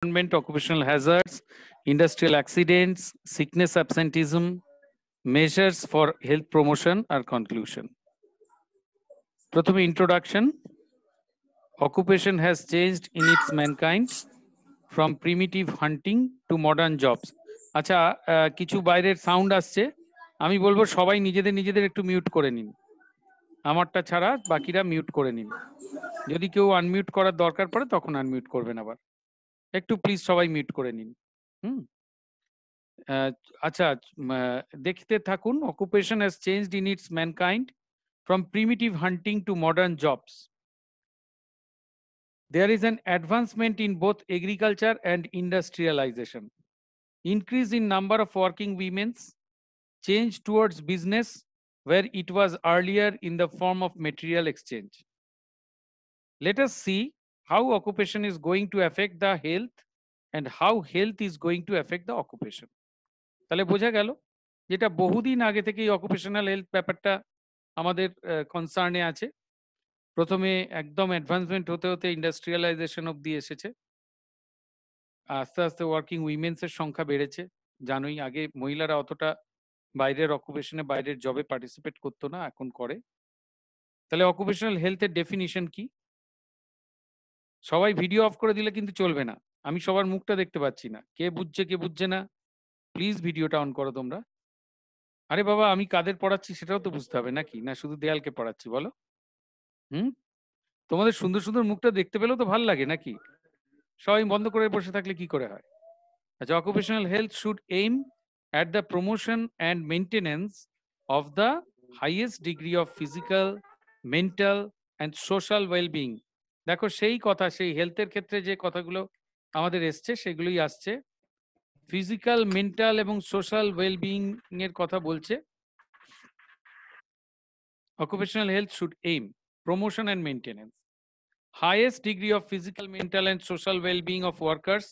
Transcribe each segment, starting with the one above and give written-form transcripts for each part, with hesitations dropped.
environment, occupational hazards, industrial accidents, sickness absenteeism, measures for health promotion or conclusion. প্রথমে introduction. Occupation has changed in its mankind from primitive hunting to modern jobs. আচ্ছা, কিছু বাইরের sound আসছে, আমি বলবো সবাই নিজেদের একটু মিউট করে নিন, আমারটা ছাড়া বাকিরা মিউট করে নিন। যদি কেউ আনমিউট করার দরকার পড়ে তখন আনমিউট করবেন, আবার একটু প্লিজ সবাই মিউট করে নিন। আচ্ছা, দেখতে থাকুন। Occupation has changed in it's mankind from primitive hunting two modern jobs. There is an advancement in both agriculture and industrialization. Increase in number of working women's, change towards business where it was earlier in the form of material exchange. Let us see how occupation is going to affect the health and how health is going to affect the occupation. তাহলে বোঝা গেল যেটা বহুদিন আগে থেকেই occupational health ব্যাপারটা আমাদের কনসার্নে আছে। প্রথমে একদম অ্যাডভান্সমেন্ট হতে হতে ইন্ডাস্ট্রিয়ালাইজেশন অবধি এসেছে, আস্তে আস্তে ওয়ার্কিং উইমেন্সের সংখ্যা বেড়েছে। জানোই আগে মহিলারা অতটা বাইরের অকুপেশনে বাইরের জবে পার্টিসিপেট করতো না, এখন করে। তাহলে অকুপেশনাল হেলথের ডেফিনিশন কি? সবাই ভিডিও অফ করে দিলে কিন্তু চলবে না, আমি সবার মুখটা দেখতে পাচ্ছি না, কে বুঝছে না, প্লিজ ভিডিওটা অন করো তোমরা। আরে বাবা, আমি কাদের পড়াচ্ছি সেটাও তো বুঝতে হবে নাকি, না শুধু দেয়ালকে পড়াচ্ছি বলো? তোমাদের সুন্দর সুন্দর মুখটা দেখতে পেলেও তো ভালো লাগে নাকি? সবাই বন্ধ করে বসে থাকলে কি করে হয়? আচ্ছা, occupational health should aim at the promotion and maintenance of the highest degree of physical, mental and social well-being. দেখো সেই কথা, সেই হেলথের ক্ষেত্রে যে কথাগুলো আমাদের এসছে সেগুলোই আসছে। ফিজিক্যাল, মেন্টাল এবং সোশ্যাল ওয়েলবিং এর কথা বলছে। Occupational health should aim promotion and maintenance, highest degree of physical, mental and social well-being of workers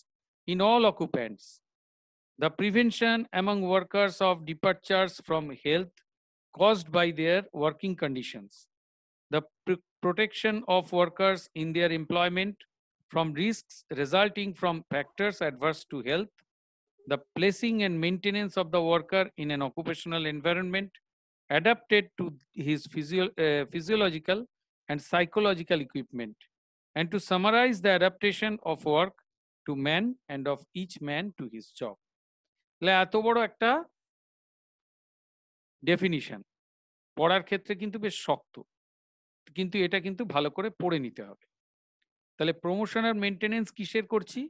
in all occupants, the prevention among workers of departures from health caused by their working conditions, the protection of workers in their employment from risks resulting from factors adverse to health, the placing and maintenance of the worker in an occupational environment adapted to his physiological and psychological equipment, and to summarize the adaptation of work to man and of each man to his job. এত বড় একটা definition পড়ার ক্ষেত্রে কিন্তু বেশ শক্ত, কিন্তু এটা কিন্তু ভালো করে পড়ে নিতে হবে। তাহলে প্রমোশন আর মেনটেনেন্স কিসের করছি?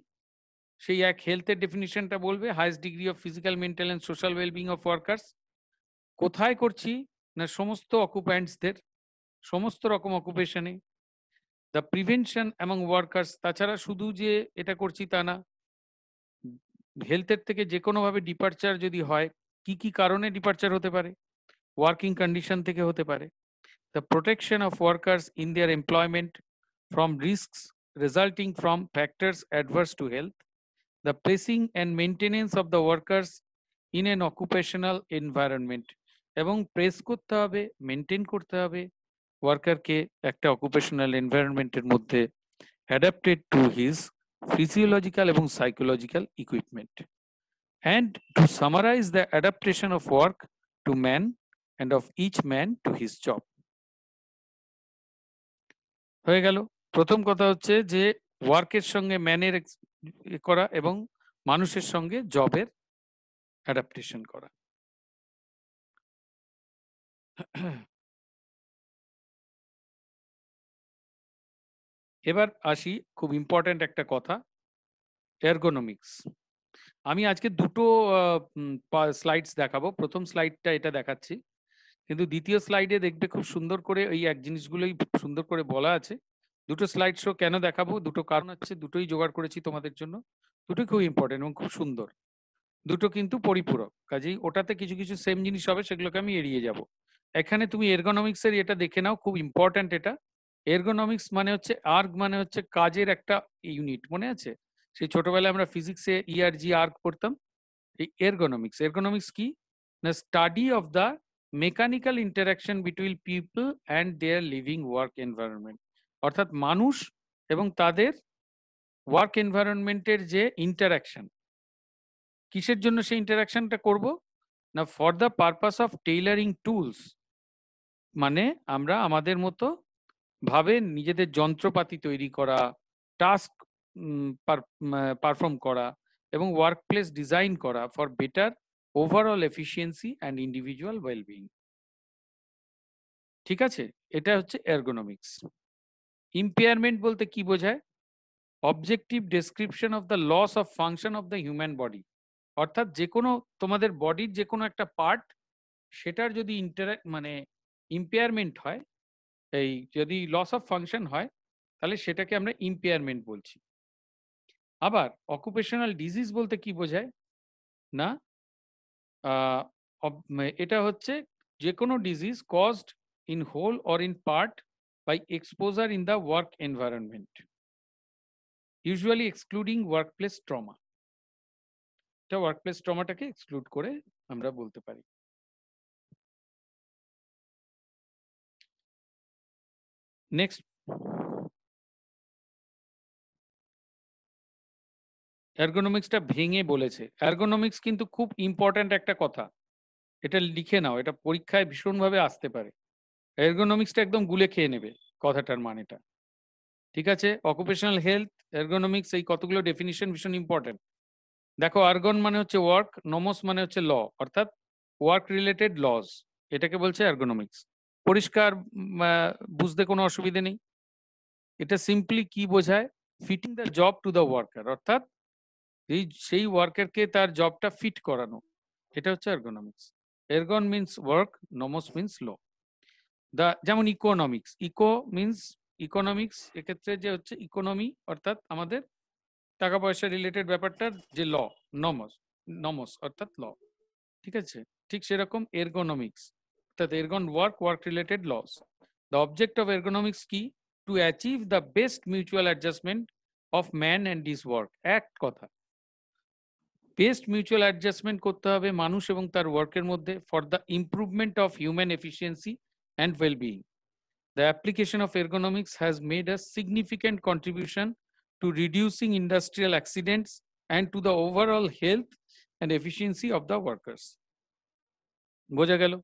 সেই এক হেলথের ডেফিনিশনটা বলবে, highest degree of physical, mental and social wellbeing of workers. কোথায় করছি? না সমস্ত অকুপ্যান্টসদের, সমস্ত রকম অকুপেশনে। দ্য প্রিভেনশন অ্যামং ওয়ার্কার্স, তাছাড়া শুধু যে এটা করছি তা না, হেলথের থেকে যে কোনোভাবে ডিপারচার যদি হয়, কি কি কারণে ডিপারচার হতে পারে? ওয়ার্কিং কন্ডিশন থেকে হতে পারে। The protection of workers in their employment from risks resulting from factors adverse to health, the placing and maintenance of the workers in an occupational environment, এবং প্রেস করতে হবে, মেনটেন করতে হবে ওয়ার্কারকে একটা অকুপেশনাল এনভায়রনমেন্টের মধ্যে, অ্যাডাপ্টেড টু হিজ physiological এবং psychological equipment, and to summarize the adaptation of work to man and of each man to his job. হয়ে গেল। প্রথম কথা হচ্ছে যে ওয়ার্কের সঙ্গে ম্যানের করা এবং মানুষের সঙ্গে জবের অ্যাডাপ্টেশন করা। এবার আসি খুব ইম্পর্টেন্ট একটা কথা, এরগোনমিক্স। আমি আজকে দুটো স্লাইডস দেখাবো। প্রথম স্লাইডটা এটা দেখাচ্ছি, কিন্তু দ্বিতীয় স্লাইডে দেখবে খুব সুন্দর করে এই এক জিনিসগুলোই সুন্দর করে বলা আছে। দুটো স্লাইড শো কেন দেখাবো? দুটো কারণ আছে, দুটোই জোগাড় করেছি তোমাদের জন্য, দুটোই খুব ইম্পর্টেন্ট এবং খুব সুন্দর, দুটো কিন্তু পরিপূরক। কাজেই ওটাতে কিছু কিছু সেম জিনিস হবে, সেগুলোকে আমি এড়িয়ে যাব। এখানে তুমি এরগোনমিক্স এর এটা দেখে নাও, খুব ইম্পর্টেন্ট এটা। এরগোনমিক্স মানে হচ্ছে, আর্গ মানে হচ্ছে কাজের একটা ইউনিট, মনে আছে? সেই ছোটবেলায় আমরা ফিজিক্সে ইআরজি আর্গ পড়তাম। এই এরগোনমিক্স, এরগোনমিক্স কি না, study of the mechanical interaction between people and their living work environment, অর্থাৎ মানুষ এবং তাদের ওয়ার্ক এনভায়রনমেন্টের যে ইন্টারাকশন, কিসের জন্য সেই ইন্টারাকশনটা করব না, for the purpose of tailoring tools, মানে আমরা আমাদের মতো ভাবে নিজেদের যন্ত্রপাতি তৈরি করা, টাস্ক পারফর্ম করা এবং ওয়ার্ক প্লেস ডিজাইন করা for better overall efficiency and individual wellbeing. ঠিক আছে, এটা হচ্ছে এর্গোনমিক্স। ইম্পেয়ারমেন্ট বলতে কি বোঝায়? Objective description of the loss of function of the human body, অর্থাৎ যে কোনো তোমাদের বডির যে কোনো একটা পার্ট, সেটার যদি মানে ইম্পেয়ারমেন্ট হয়, এই যদি লস অফ ফাংশন হয়, তাহলে সেটাকে আমরা ইম্পেয়ারমেন্ট বলছি। আবার অকুপেশনাল ডিজিজ বলতে কি বোঝায় না, এটা হচ্ছে যে কোনো disease caused in whole or in part by exposure in the work environment, usually excluding workplace trauma. এটা ওয়ার্কপ্লেস ট্রমাটাকে এক্সক্লুড করে আমরা বলতে পারি। নেক্সট, এর্গোনমিক্সটা ভেঙে বলেছে। এর্গোনমিক্স কিন্তু খুব ইম্পর্ট্যান্ট একটা কথা, এটা লিখে নাও, এটা পরীক্ষায় ভীষণভাবে আসতে পারে। এর্গোনমিক্সটা একদম গুলে খেয়ে নেবে কথাটার মানেটা। ঠিক আছে, অকুপেশনাল হেলথ, এর্গোনমিক্স, এই কতগুলো ডেফিনিশন ভীষণ ইম্পর্টেন্ট। দেখো, আর্গন মানে হচ্ছে ওয়ার্ক, নোমোস মানে হচ্ছে ল, অর্থাৎ ওয়ার্ক রিলেটেড লজ, এটাকে বলছে এর্গোনমিক্স। পরিষ্কার? বুঝতে কোনো অসুবিধে নেই। এটা সিম্পলি কি বোঝায়? Fitting the job to the worker, অর্থাৎ সেই ওয়ার্কারকে তার জবটা ফিট করানো, এটা হচ্ছে এর্গোনমিক্স। এর্গন মিন্স ওয়ার্ক, নোমোস মিন্স ল। যেমন ইকোনমিক্স, ইকো মিন্স ইকোনমিক্স, এক্ষেত্রে যে হচ্ছে ইকোনমি অর্থাৎ আমাদের টাকা পয়সা রিলেটেড ব্যাপারটার যে ল, নমস, নমস অর্থাৎ ল। ঠিক আছে, ঠিক সেরকম এর্গোনমিক্স অর্থাৎ ergon work, work related loss. The object of ergonomics কি? To achieve the best mutual adjustment of man and his work. এক কথা, বেস্ট মিউচুয়াল অ্যাডজাস্টমেন্ট করতে হবে মানুষ এবং তার ওয়ার্কের মধ্যে, for the improvement of human efficiency and wellbeing. The application of ergonomics has made a significant contribution to reducing industrial accidents and to the overall health and efficiency of the workers. বোঝা গেল?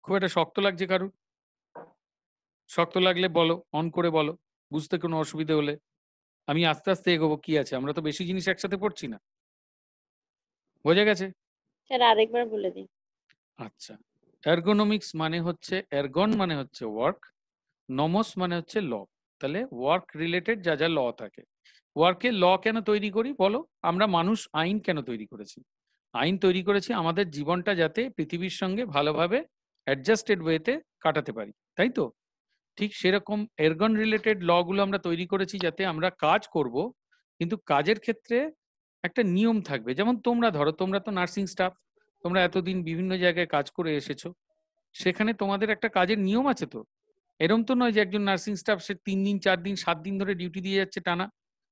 খুব একটা শক্ত লাগছে কারুর? শক্ত লাগলে বলো, অন করে বলো, বুঝতে কোনো অসুবিধে হলে। আমি আস্তে আস্তে এগোবো, কি আছে, আমরা তো বেশি জিনিস একসাথে পড়ছি না। বোঝা গেছে? স্যার আরেকবার বলে দিন। আচ্ছা, এর্গোনমিক্স মানে হচ্ছে, এর্গন মানে হচ্ছে ওয়ার্ক, নমস মানে হচ্ছে ল। তাহলে ওয়ার্ক রিলেটেড যা যা ল থাকে। ওয়ার্কের ল কেন তৈরি করি বলো? আমরা মানুষ আইন কেন তৈরি করেছি? আইন তৈরি করেছি আমাদের জীবনটা যাতে পৃথিবীর সঙ্গে ভালোভাবে অ্যাডজাস্টেড ওয়েতে কাটাতে পারি, তাই তো? ঠিক সেরকম এর্গন রিলেটেড ল গুলো আমরা তৈরি করেছি যাতে আমরা কাজ করব, কিন্তু কাজের ক্ষেত্রে একটা নিয়ম থাকবে। যেমন তোমরা ধরো, তোমরা তো নার্সিং স্টাফ, তোমরা এতদিন বিভিন্ন জায়গায় কাজ করে এসেছো, সেখানে তোমাদের একটা কাজের নিয়ম আছে তো। এরম তো নয় যে একজন নার্সিং স্টাফ সে 3 দিন 4 দিন 7 দিন ধরে ডিউটি দিয়ে যাচ্ছে টানা।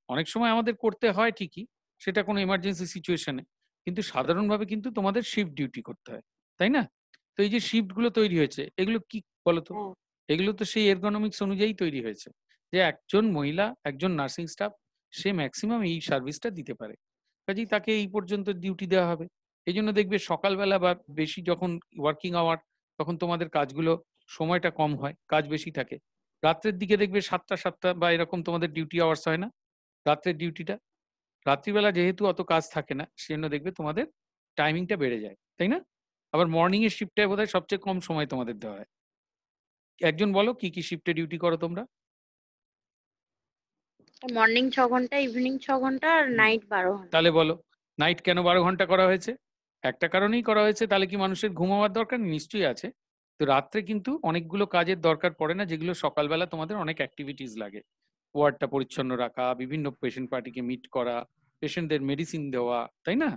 অনেক সময় আমাদের করতে হয় ঠিকই, সেটা কোনো এমার্জেন্সি সিচুয়েশনে, কিন্তু সাধারণভাবে কিন্তু তোমাদের শিফট ডিউটি করতে হয়, তাই না? তো এই যে শিফট গুলো তৈরি হয়েছে, এগুলো কি বলতো? হ্যাঁ। এগুলো তো সেই এর্গোনমিক্স অনুযায়ী তৈরি হয়েছে, যে একজন মহিলা, একজন নার্সিং স্টাফ, সে ম্যাক্সিমাম এই সার্ভিসটা দিতে পারে, কাজেই তাকে এই পর্যন্ত ডিউটি দেওয়া হবে। এই জন্য দেখবে সকালবেলা বা বেশি যখন ওয়ার্কিং আওয়ার, তখন তোমাদের কাজগুলো সময়টা কম হয়, কাজ বেশি থাকে। রাত্রের দিকে দেখবে 7টা বা এরকম তোমাদের ডিউটি আওয়ার্স হয় না, রাত্রের ডিউটিটা। রাত্রিবেলা যেহেতু অত কাজ থাকে না, সেজন্য দেখবে তোমাদের টাইমিংটা বেড়ে যায়, তাই না? আবার মর্নিং এর শিফটটায় বোধহয় সবচেয়ে কম সময় তোমাদের দেওয়া হয়। একজন বলো, কি কি শিফটে ডিউটি করো তোমরা? মর্নিং 6 ঘন্টা, ইভিনিং 6 ঘন্টা আর নাইট 12 ঘন্টা। তাহলে বলো, নাইট কেন 12 ঘন্টা করা হয়েছে? একটা কারণেই করা হয়েছে, তাহলে কি মানুষের ঘুমাবার দরকার? নিশ্চয়ই আছে। তো রাত্রে কিন্তু অনেকগুলো কাজের দরকার পড়ে না, যেগুলো সকালবেলা তোমাদের অনেক অ্যাক্টিভিটিস লাগে। ওয়ার্ডটা পরিচ্ছন্ন রাখা, বিভিন্ন পেশেন্ট পার্টিকে মিট করা, পেশেন্টদের মেডিসিন দেওয়া, তাই না?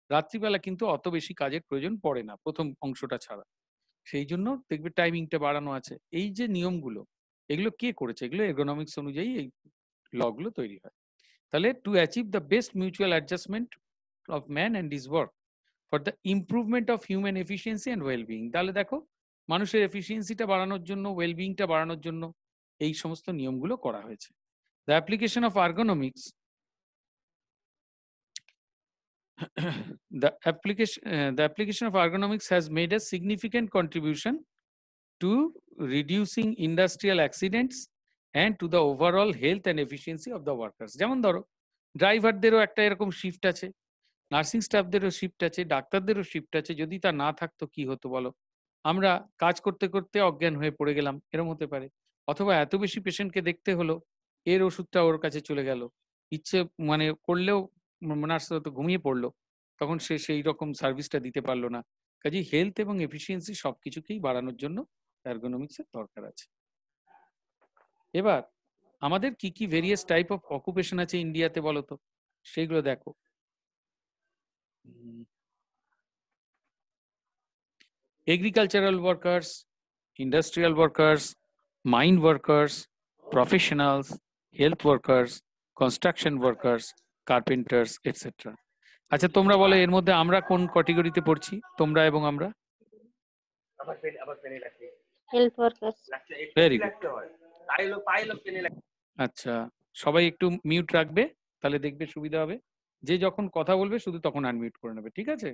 রাত্রিবেলা কিন্তু অত বেশি কাজের প্রয়োজন পড়ে না, প্রথম অংশটা ছাড়া। সেই জন্য দেখবে টাইমিংটা বাড়ানো আছে। এই যে নিয়মগুলো, এগুলো কে করেছে? এগুলো এর্গোনমিক্স অনুযায়ী এই লগুলো তৈরি হয়। তাহলে two achieve the best mutual adjustment of man and his work for the improvement of human efficiency and wellbeing. তাহলে দেখো, মানুষের এফিসিয়েন্সিটা বাড়ানোর জন্য, ওয়েলবিংটা বাড়ানোর জন্য এই সমস্ত নিয়মগুলো করা হয়েছে। The application of ergonomics The application of ergonomics has made a significant contribution to reducing industrial accidents and to the overall health and efficiency of the workers. যেমন ধরো ড্রাইভারদেরও একটা এরকম শিফট আছে, নার্সিং স্টাফদেরও শিফট আছে, ডাক্তারদেরও শিফট আছে। যদি তা না থাকতো কি হতো বলো? আমরা কাজ করতে করতে অজ্ঞান হয়ে পড়ে গেলাম, এরকম হতে পারে। অথবা এত বেশি পেশেন্টকে দেখতে হলো, এর ওষুধটা ওর কাছে চলে গেল, ইচ্ছে মানে করলেও নার্স হয়তো ঘুমিয়ে পড়লো, তখন সে সেই রকম সার্ভিসটা দিতে পারলো না। কাজেই হেলথ এবং এফিসিয়েন্সি সবকিছুকেই বাড়ানোর জন্য এর দরকার আছে। এবার আমাদের কি কি ভেরিয়াস টাইপ অফ অকুপেশন আছে ইন্ডিয়াতে বলো তো, সেইগুলো দেখো। Agricultural workers, industrial workers, mine workers, professionals, health workers, construction workers, carpenters etcetera. আচ্ছা তোমরা বলো এর মধ্যে আমরা কোন ক্যাটেগরিতে পড়ছি, তোমরা এবং আমরা? Health workers. Very good. আচ্ছা সবাই একটু মিউট রাখবে, তাহলে দেখবে সুবিধা হবে। যে যখন কথা বলবে শুধু তখন আনমিউট করে নেবে, ঠিক আছে?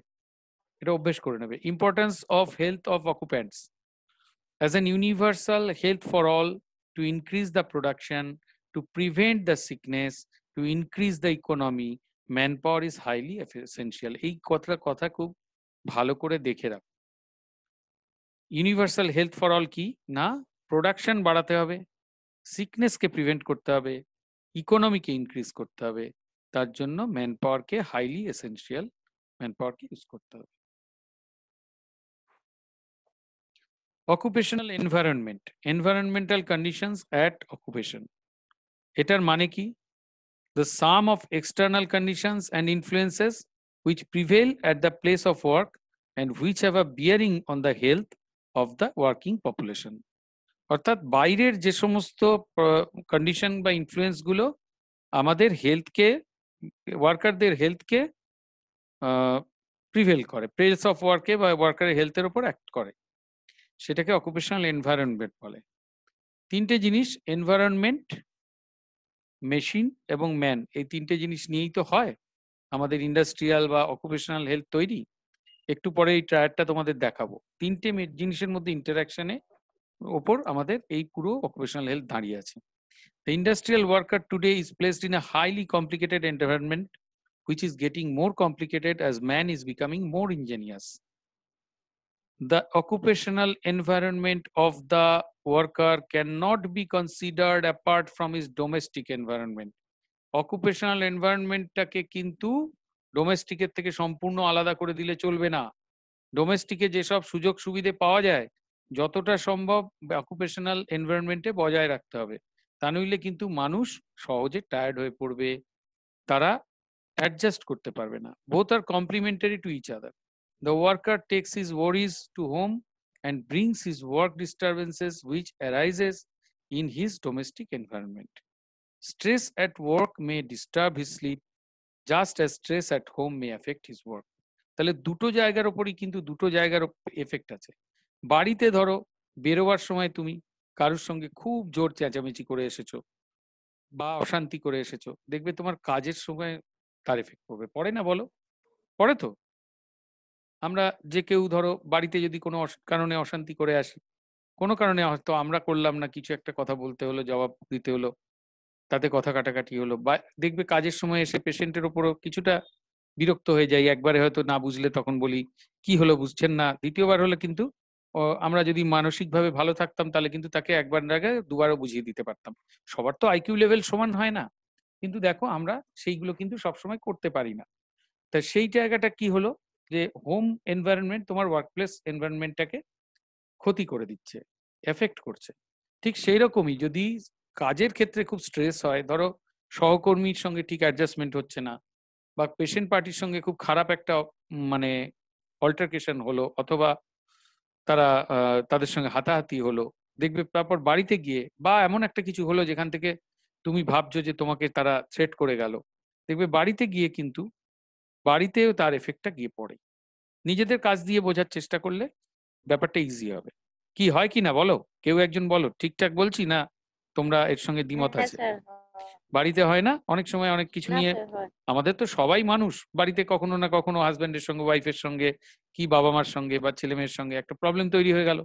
এটা অভ্যেস করে নেবে। Importance of health of অকুপেন্টস as an universal health for all, to increase the production, to prevent the sickness, to increase the economy, manpower is highly essential. এই কথা খুব ভালো করে দেখে রাখ। ইউনিভার্সাল হেলথ ফর অল কি না, প্রোডাকশন বাড়াতে হবে, সিকনেসকে প্রিভেন্ট করতে হবে, ইকোনমিকে ইনক্রিজ করতে হবে, তার জন্য ম্যান পাওয়ারকে হাইলি এসেনশিয়াল ম্যান পাওয়ারকে ইউজ করতে হবে। Occupational environment, environmental conditions at occupation. এটার মানে কি? The sum of external conditions and influences which prevail at the place of work and which have a bearing on the health of the working population. অর্থাৎ বাইরের যে সমস্ত condition বা influence গুলো আমাদের হেলথকে, ওয়ার্কারদের হেলথকে প্রিভেল করে, প্লেস অফ ওয়ার্কে বা ওয়ার্কারের হেলথের উপর অ্যাক্ট করে, সেটাকে অকুপেশনাল এনভায়রনমেন্ট বলে। তিনটে জিনিস, এনভায়রনমেন্ট, মেশিন এবং ম্যান, এই তিনটে জিনিস নিয়েই তো হয় আমাদের ইন্ডাস্ট্রিয়াল বা অকুপেশনাল হেলথ তৈরি। একটু পরে এই ট্রায়ারটা তোমাদের দেখাবো। তিনটে জিনিসের মধ্যে ইন্টারাকশনে ওপর আমাদের এই পুরো অকুপেশনাল হেলথ দাঁড়িয়ে আছে। The industrial worker today is placed in a highly complicated environment which is getting more complicated as man is becoming more ingenious. The occupational environment of the worker cannot be considered apart from his domestic environment. Occupational এনভায়রনমেন্টটাকে কিন্তু ডোমেস্টিকের থেকে সম্পূর্ণ আলাদা করে দিলে চলবে না। ডোমেস্টিকে যেসব সুযোগ সুবিধে পাওয়া যায় যতটা সম্ভব অকুপেশনাল এনভায়রনমেন্টে বজায় রাখতে হবে, তা নইলে কিন্তু মানুষ সহজে টায়ার্ড হয়ে পড়বে, তারা অ্যাডজাস্ট করতে পারবে না। Both are complementary to each other. The worker takes his worries to home and brings his work disturbances which arises in his domestic environment. Stress at work may disturb his sleep, just as stress at home may affect his work. তাহলে দুটো জায়গার উপরই কিন্তু দুটো জায়গার effect আছে। বাড়িতে ধরো বেরোবার সময় তুমি কারোর সঙ্গে খুব জোর চেঁচামেচি করে এসেছো বা অশান্তি করে এসেছো, দেখবে তোমার কাজের সময় তার এফেক্ট পড়বে, পড়ে না বলো? পড়ে তো। আমরা যে কেউ ধরো বাড়িতে যদি কোনো কারণে অশান্তি করে আসি, কোনো কারণে হয়তো আমরা করলাম না, কিছু একটা কথা বলতে হলো, জবাব দিতে হলো, তাতে কথা কাটাকাটি হলো, বা দেখবে কাজের সময় এসে পেশেন্টের ওপরও কিছুটা বিরক্ত হয়ে যাই। একবারে হয়তো না বুঝলে তখন বলি কি হলো বুঝছেন না, দ্বিতীয়বার হলে কিন্তু আমরা যদি মানসিকভাবে ভালো থাকতাম তাহলে কিন্তু তাকে একবার আগে দুবারও বুঝিয়ে দিতে পারতাম। সবার তো আইকিউ লেভেল সমান হয় না, কিন্তু দেখো আমরা সেইগুলো কিন্তু সবসময় করতে পারি না। তা সেই জায়গাটা কি হলো যে হোম এনভায়রনমেন্ট তোমার ওয়ার্কপ্লেস এনভায়রনমেন্টটাকে ক্ষতি করে দিচ্ছে, এফেক্ট করছে। ঠিক সেই রকমই যদি কাজের ক্ষেত্রে খুব স্ট্রেস হয়, ধরো সহকর্মীর সঙ্গে ঠিক অ্যাডজাস্টমেন্ট হচ্ছে না, বা পেশেন্ট পার্টির সঙ্গে খুব খারাপ একটা মানে অল্টারকেশন হলো, অথবা তারা তাদের সঙ্গে হাতাহাতি হলো, দেখবে তারপর বাড়িতে গিয়ে বা এমন একটা কিছু হলো যেখান থেকে তুমি ভাবছো যে তোমাকে তারা থ্রেট করে গেল, দেখবে বাড়িতে গিয়ে কিন্তু বাড়িতেও তার এফেক্টটা গিয়ে পড়ে। নিজেদের কাজ দিয়ে বোঝার চেষ্টা করলে ব্যাপারটা ইজি হবে। কি হয় কি না বলো, কেউ একজন বলো, ঠিকঠাক বলছি না তোমরা এর সঙ্গে দ্বিমত হ্যাঁ আছে? স্যার, বাড়িতে হয় না অনেক সময় অনেক কিছু না নিয়ে? স্যার হয়। আমাদের তো সবাই মানুষ, বাড়িতে কখনো না কখনো হাজবেন্ডের সঙ্গে, ওয়াইফের সঙ্গে, কি বাবা মার সঙ্গে বা ছেলে মেয়ের সঙ্গে একটা প্রবলেম তৈরি হয়ে গেল,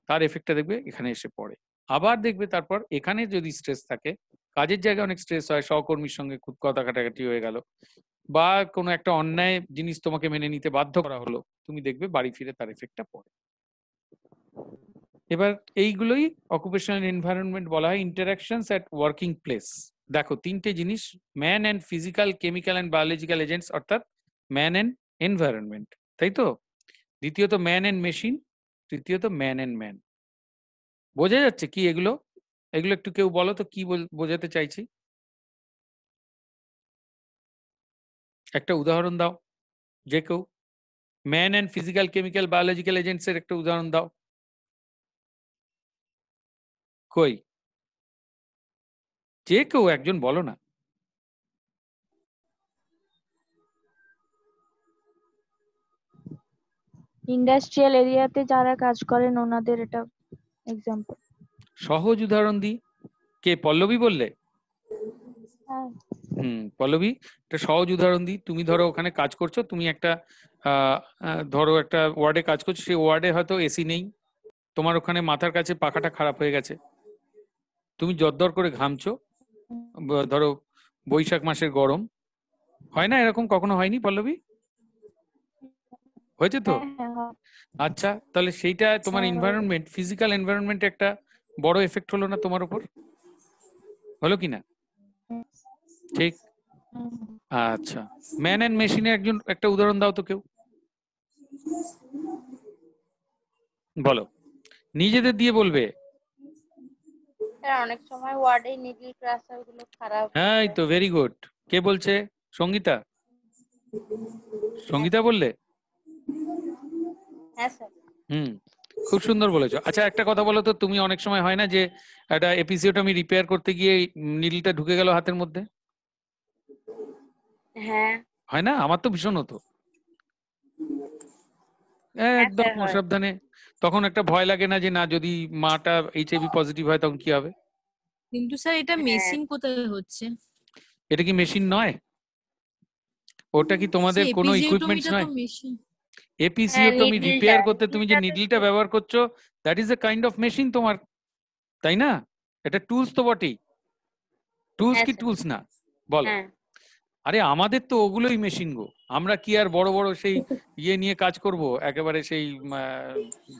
তার এফেক্টটা দেখবে এখানে এসে পড়ে। আবার দেখবে তারপর এখানে যদি স্ট্রেস থাকে, কাজের জায়গায় অনেক স্ট্রেস হয়, সহকর্মীর সঙ্গে খুব কথা কাটাকাটি হয়ে গেল, বা কোনো একটা অন্যায় জিনিস তোমাকে মেনে নিতে বাধ্য করা হলো, তুমি দেখবে বাড়ি ফিরে তার এফেক্টটা পড়ে। এবার এইগুলোই অকুপেশনাল এনভায়রনমেন্ট বলা হয়, ইন্টারাকশনস অ্যাট ওয়ার্কিং প্লেস। দেখো তিনটে জিনিস, man and physical, chemical and biological agents, অর্থাৎ ম্যান অ্যান্ড এনভায়রনমেন্ট, তাই তো? দ্বিতীয়ত ম্যান অ্যান্ড মেশিন, তৃতীয়ত ম্যান অ্যান্ড ম্যান। বোঝা যাচ্ছে কি এগুলো? এগুলো একটু কেউ বলো তো কি বোঝাতে চাইছি? একটা উদাহরণ দাও যে কেউ। Man and physical, chemical, biological agents এর একটা উদাহরণ দাও। কই? যে কেউ একজন বলো না। ইন্ডাস্ট্রিয়াল এরিয়াতে যারা কাজ করেন ওনাদের এটা এক্সাম্পল। সহজ উদাহরণ দিই। কে, পল্লবী বললে? হ্যাঁ, পল্লবী, একটা সহজ উদাহরণ দিই। তুমি ধরো ওখানে কাজ করছো, তুমি একটা ধরো একটা ওয়ার্ডে কাজ করছো, সেই ওয়ার্ডে হয়তো এসি নেই, তোমার ওখানে মাথার কাছে পাখাটা খারাপ হয়ে গেছে, তুমি জদ্দর করে ঘামছো, ধরো বৈশাখ মাসের গরম, হয় না এরকম? কখনো হয়নি পল্লবী? হয়েছে তো? হ্যাঁ, হ্যাঁ, হয়। আচ্ছা, তাহলে সেইটা তোমার হ্যাঁ, হয়েছে। এনভায়রনমেন্ট, ফিজিক্যাল এনভায়রনমেন্ট একটা বড় এফেক্ট হলো না তোমার উপর? হলো কি না? হুম, ঠিক। হুম। আচ্ছা, ম্যান অ্যান্ড মেশিনের একজন একটা উদাহরণ দাও তো কেউ, বলো, নিজেদের দিয়ে বলবে। স্যার অনেক সময় ওয়ার্ডে নিডল ক্রাসার গুলো খারাপ হয়ে হ্যাঁ, এই যায়। তো, ভেরি গুড। কে বলছে? সঙ্গীতা? হ্যাঁ সঙ্গীতা স্যার। বললে? হ্যাঁ স্যার। হুম, খুব সুন্দর বলেছো। আচ্ছা, একটা কথা বলো তো, তুমি অনেক সময় হয় না যে একটা এপিসিওড আমি রিপেয়ার করতে গিয়ে নিডলটা ঢুকে গেল হাতের মধ্যে? হ্যাঁ। হয় না? আমার তো ভীষণ হতো, হ্যাঁ একদম স্যার হয়। অসাবধানে। তখন একটা ভয় লাগে না যে না, যদি মাটা এইচআইভি পজিটিভ হয় তখন কি হবে? কিন্তু স্যার এটা হ্যাঁ মেশিন কোথায় হচ্ছে? এটা কি মেশিন নয়? ওটা কি সে তোমাদের কোনো ইকুইপমেন্টস এপিজিওটমিটা তো নয়? মেশিন। হ্যাঁ এপিসিওটমি নিডলটা রিপেয়ার করতে তুমি যে নিডলটা তো নিডলটা ব্যবহার করছো, that is a kind of machine তোমার, তাই না? এটা টুলস তো বটেই। টুলস হ্যাঁ কি স্যার। টুলস না? বলো। হ্যাঁ। আরে আমাদের তো ওগুলোই মেশিন গো। আমরা কি আর বড় বড় সেই ইয়ে নিয়ে কাজ করব, একেবারে সেই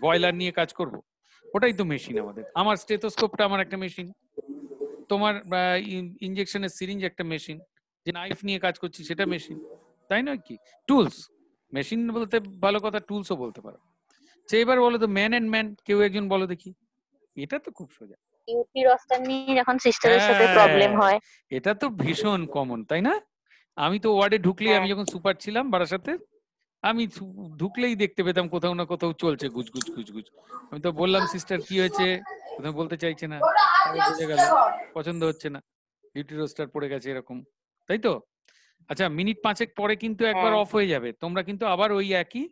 বয়লার নিয়ে কাজ করব? ওটাই তো মেশিন আমাদের। আমার স্টেথোস্কোপটা আমার একটা মেশিন, তোমার ইনজেকশনের সিরিঞ্জ একটা মেশিন, যে নাইফ নিয়ে কাজ করছি সেটা মেশিন, তাই নয় কি? টুলস। মেশিন বলতে ভালো কথা টুলসও বলতে পারো। সে এবার বলো তো, ম্যান এন্ড ম্যান, কেউ একজন বলো দেখি। এটা তো খুব সোজা। ইউপি রস্তানি যখন সিস্টারের সাথে হ্যাঁ, প্রবলেম হয়। এটা তো ভীষণ কমন, তাই না? আমি তো ওয়ার্ডে ঢুকলেই, আমি হ্যাঁ, যখন সুপার ছিলাম বারাসাতে, আমি ঢুকলেই দেখতে পেতাম কোথাও না কোথাও চলছে গুজগুজ গুজগুজ। আমি তো বললাম, সিস্টার কি হয়েছে? কোথাও বলতে চাইছে না, তারপর বোঝা গেল পছন্দ হচ্ছে না, ডিউটি রোস্টার পড়ে গেছে এরকম, তাই তো? আচ্ছা, মিনিট 5 পরে কিন্তু একবার হ্যাঁ। অফ হয়ে যাবে, তোমরা কিন্তু আবার ওই একই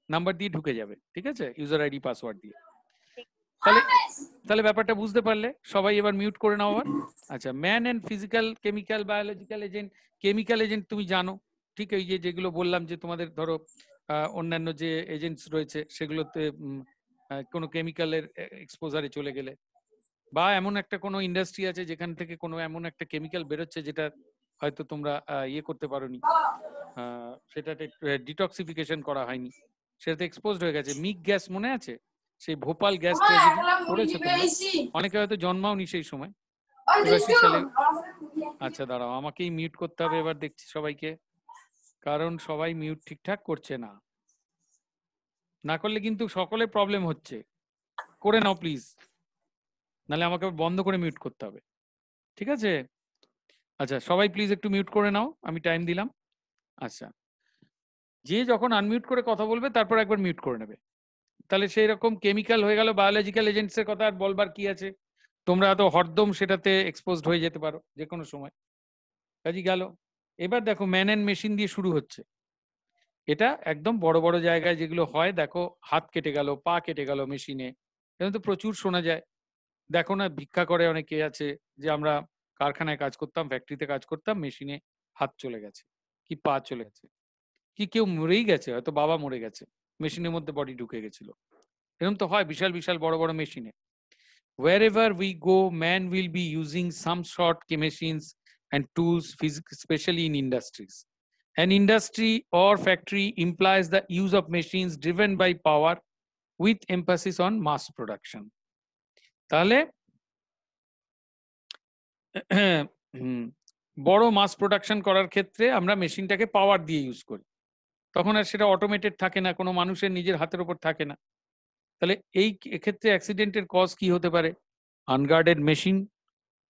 নাম্বার দিয়ে ঢুকে যাবে, ঠিক আছে? ইউজার আইডি পাসওয়ার্ড দিয়ে। তাহলে তাহলে ব্যাপারটা বুঝতে পারলে সবাই, এবার মিউট করে নাও আবার। আচ্ছা, man and physical, chemical, biological agent. Chemical agent তুমি জানো, ঠিক, এই যে যেগুলো বললাম, যে তোমাদের ধরো অন্যান্য যে এজেন্টস রয়েছে সেগুলোতে কোনো কেমিক্যালের এক্সপোজারে চলে গেলে, বা এমন একটা কোনো ইন্ডাস্ট্রি আছে যেখান থেকে কোনো এমন একটা কেমিক্যাল বেরোচ্ছে যেটা হয়তো তোমরা ইয়ে করতে পারোনি, সেটাতে ডিটক্সিফিকেশন করা হয়নি, সেটাতে এক্সপোজড হয়ে গেছে। মিগ গ্যাস মনে আছে? সেই ভোপাল গ্যাস ট্র্যাজেডি পড়েছো তোমরা? অনেকে হয়তো জন্মাওনি সেই সময়, 83 সালে। আচ্ছা দাঁড়াও, আমাকেই মিউট করতে হবে এবার, দেখছি সবাইকে, কারণ সবাই মিউট ঠিকঠাক করছে না। না করলে কিন্তু সকলের প্রবলেম হচ্ছে, করে নাও প্লিজ, নাহলে আমাকে বন্ধ করে মিউট করতে হবে, ঠিক আছে? আচ্ছা, সবাই প্লিজ একটু মিউট করে নাও, আমি টাইম দিলাম। আচ্ছা, যে যখন আনমিউট করে কথা বলবে তারপর একবার মিউট করে নেবে। তাহলে সেই রকম কেমিক্যাল হয়ে গেল, বায়োলজিক্যাল এজেন্টস এর কথা আর বলবার কি আছে? তোমরা তো হরদম সেটাতে এক্সপোজড হয়ে যেতে পারো যে কোনো সময়, কাজে গেল। এবার দেখো, ম্যান অ্যান্ড মেশিন দিয়ে শুরু হচ্ছে। এটা একদম বড় বড় জায়গায় যেগুলো হয়, দেখো হাত কেটে গেল, পা কেটে গেল মেশিনে, এরকম তো প্রচুর শোনা যায়। দেখো না, ভিক্ষা করে অনেকে আছে, যে আমরা কারখানায় কাজ করতাম, ফ্যাক্টরিতে কাজ করতাম, মেশিনে হাত চলে গেছে কি পা চলে গেছে কি কেউ মরেই গেছে, হয়তো বাবা মরে গেছে, মেশিনের মধ্যে বডি ঢুকে গেছিল। এরকম তো হয় বিশাল বিশাল বড় বড় মেশিনে। Wherever we go, man will be using some sort machines and tools, especially in industries. An industry or factory implies the use of machines driven by power with emphasis on mass production. তাহলে বড় mass production করার ক্ষেত্রে আমরা মেশিনটাকে পাওয়ার দিয়ে use করি, তখন আর সেটা automated থাকে না, কোনো মানুষের নিজের হাতের উপর থাকে না। তাহলে এই ক্ষেত্রে অ্যাক্সিডেন্টের কজ কি হতে পারে? আনগার্ডেড মেশিন,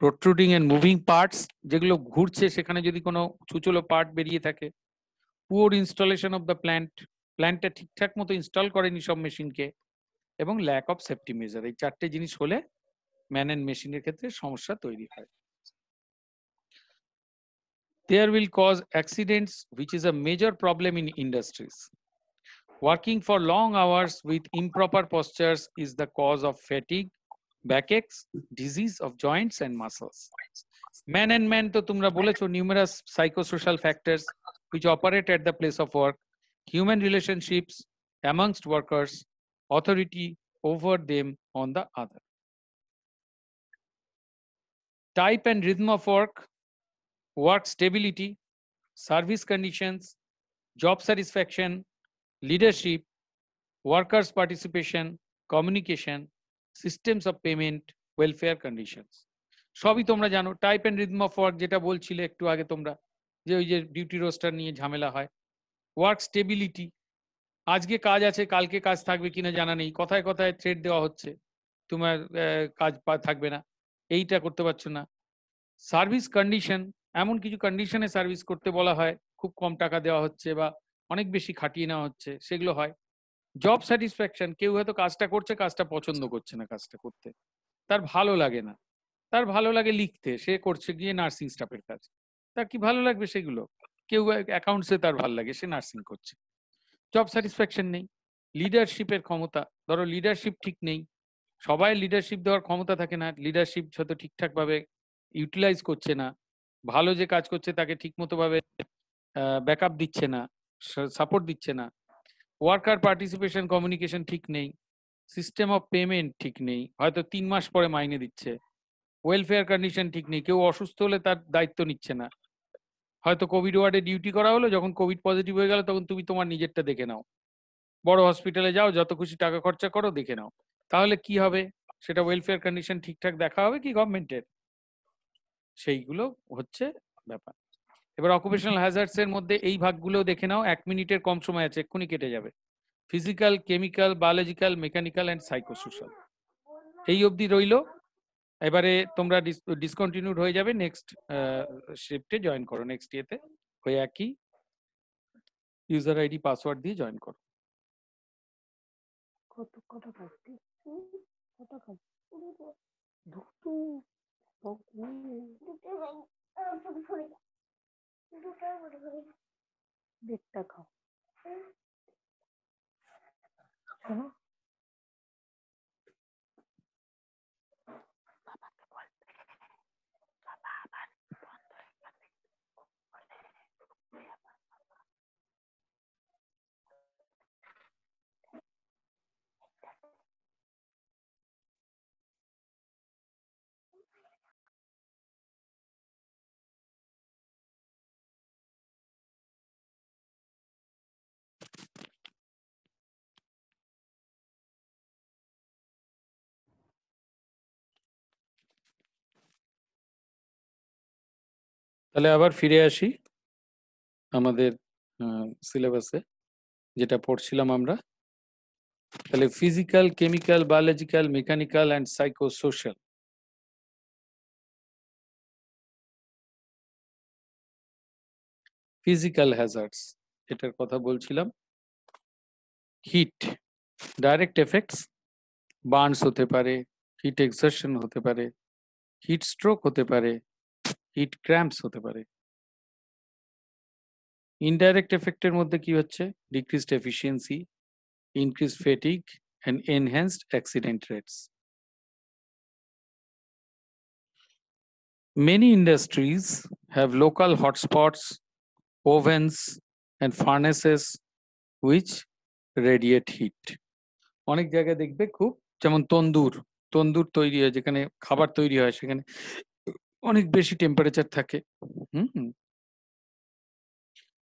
প্রোট্রুডিং এন্ড মুভিং পার্টস, যেগুলো ঘুরছে সেখানে যদি কোনো ছুচলো পার্ট বেরিয়ে থাকে, পুওর ইনস্টলেশন অফ দ্য প্ল্যান্টটা ঠিকঠাক মতো ইনস্টল করেনি সব মেশিনকে, এবং ল্যাক অফ সেফটি মেজার। এই চারটে জিনিস হলে ম্যান অ্যান্ড মেশিনের ক্ষেত্রে সমস্যা তৈরি হয়। There will cause accidents, which is a major problem in industries. Working for long hours with improper postures is the cause of fatigue, backaches, disease of joints and muscles. Man and man to tumra bolecho numerous psychosocial factors which operate at the place of work, human relationships amongst workers, authority over them on the other. Type and rhythm of work, work stability, service conditions, job satisfaction, leadership, workers' participation, communication, systems of payment, welfare conditions. সবই তোমরা জানো। Type and rhythm of work যেটা বলছিলে একটু আগে তোমরা, যে ওই যে ডিউটি রোস্টার নিয়ে ঝামেলা হয়। ওয়ার্ক স্টেবিলিটি, আজকে কাজ আছে কালকে কাজ থাকবে কিনা জানা নেই, কথায় কথায় থ্রেড দেওয়া হচ্ছে তোমার কাজ থাকবে না, এইটা করতে পারছো না। সার্ভিস কন্ডিশন, এমন কিছু কন্ডিশনে সার্ভিস করতে বলা হয়, খুব কম টাকা দেওয়া হচ্ছে বা অনেক বেশি খাটিয়ে নেওয়া হচ্ছে, সেগুলো হয়। জব স্যাটিসফ্যাকশন, কেউ হয়তো কাজটা করছে, কাজটা পছন্দ করছে না, কাজটা করতে তার ভালো লাগে না, তার ভালো লাগে লিখতে, সে করছে গিয়ে নার্সিং স্টাফের কাজ, তার কি ভালো লাগবে সেগুলো? কেউ অ্যাকাউন্টসে তার ভালো লাগে, সে নার্সিং করছে, জব স্যাটিসফ্যাকশন নেই। লিডারশিপের ক্ষমতা, ধরো লিডারশিপ ঠিক নেই, সবাই লিডারশিপ দেওয়ার ক্ষমতা থাকে না, লিডারশিপ হয়তো ঠিকঠাক ভাবে ইউটিলাইজ করছে না, ভালো যে কাজ করছে তাকে ঠিক মতো ভাবে ব্যাকআপ দিচ্ছে না, সাপোর্ট দিচ্ছে না। ওয়ার্কার পার্টিসিপেশন, কমিউনিকেশন ঠিক নেই, সিস্টেম অফ পেমেন্ট ঠিক নেই, হয়তো 3 মাস পরে মাইনে দিচ্ছে, ওয়েলফেয়ার কন্ডিশন ঠিক নেই, কেউ অসুস্থ হলে তার দায়িত্ব নিচ্ছে না, হয়তো কোভিড ওয়ার্ডে ডিউটি করা হলো, যখন কোভিড পজিটিভ হয়ে গেল তখন তুমি তোমার নিজেরটা দেখে নাও, বড় হসপিটালে যাও, যত খুশি টাকা খরচা করো, দেখে নাও। তাহলে কি হবে? সেটা ওয়েলফেয়ার কন্ডিশন ঠিকঠাক দেখা হবে কি গভর্নমেন্টের? সেইগুলো হচ্ছে ব্যাপার। এবার অকুপেশনাল হ্যাজার্ডস এর মধ্যে এই ভাগগুলো দেখে নাও, 1 মিনিটের কম সময় আছে, এক্ষুনি কেটে যাবে। Physical, chemical, biological, mechanical and psychosocial, এই অবধি রইলো। এবারে তোমরা ডিসকন্টিনিউড হয়ে যাবে, নেক্সট শিফটে জয়েন করো, নেক্সট ইয়েতে ওই একই ইউজার আইডি পাসওয়ার্ড দিয়ে জয়েন করো। তাহলে আবার ফিরে আসি আমাদের সিলেবাসে, যেটা পড়ছিলাম আমরা। তাহলে physical, chemical, biological, mechanical and psychosocial. Physical hazards, এটার কথা বলছিলাম। হিট, ডাইরেক্ট এফেক্টস, বার্নস হতে পারে, হিট এক্সারশন হতে পারে, হিট স্ট্রোক হতে পারে, হিট ক্র্যাম্পস হতে পারে। ইনডাইরেক্ট এফেক্টের মধ্যে কি হচ্ছে? Decreased efficiency, increased fatigue and enhanced accident rates. Many industries have local hotspots, ovens, and furnaces which radiate heat. অনেক জায়গায় দেখবে খুব, যেমন তন্দুর তন্দুর তৈরি হয়, যেখানে খাবার তৈরি হয় সেখানে অনেক বেশি টেম্পারেচার থাকে।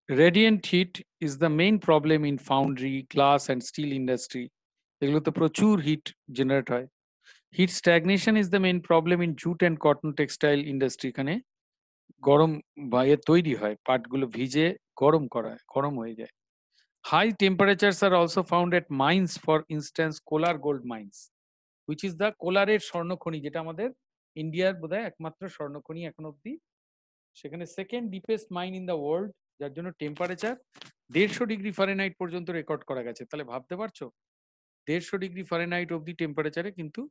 Radiant heat is the main problem in foundry, glass and steel industry. এগুলোতে প্রচুর হিট জেনারেট হয়। Heat stagnation is the main problem in jute and cotton textile industry. এখানে গরম বাইরে তৈরি হয়, পাটগুলো ভিজে গরম হয়ে যায়। High temperatures are also found at mines, for instance Kolar gold mines, which is the কোলারের স্বর্ণখনি, যেটা আমাদের ইন্ডিয়ার বোধহয় একমাত্র স্বর্ণখনি এখন অব্দি। সেখানে second deepest mine in the world, যার জন্য টেম্পারেচার 150 ডিগ্রি ফারেনহাইট পর্যন্ত রেকর্ড করা গেছে। তাহলে ভাবতে পারছো 150 ডিগ্রি ফারেনহাইট অব্দি টেম্পারেচারে কিন্তু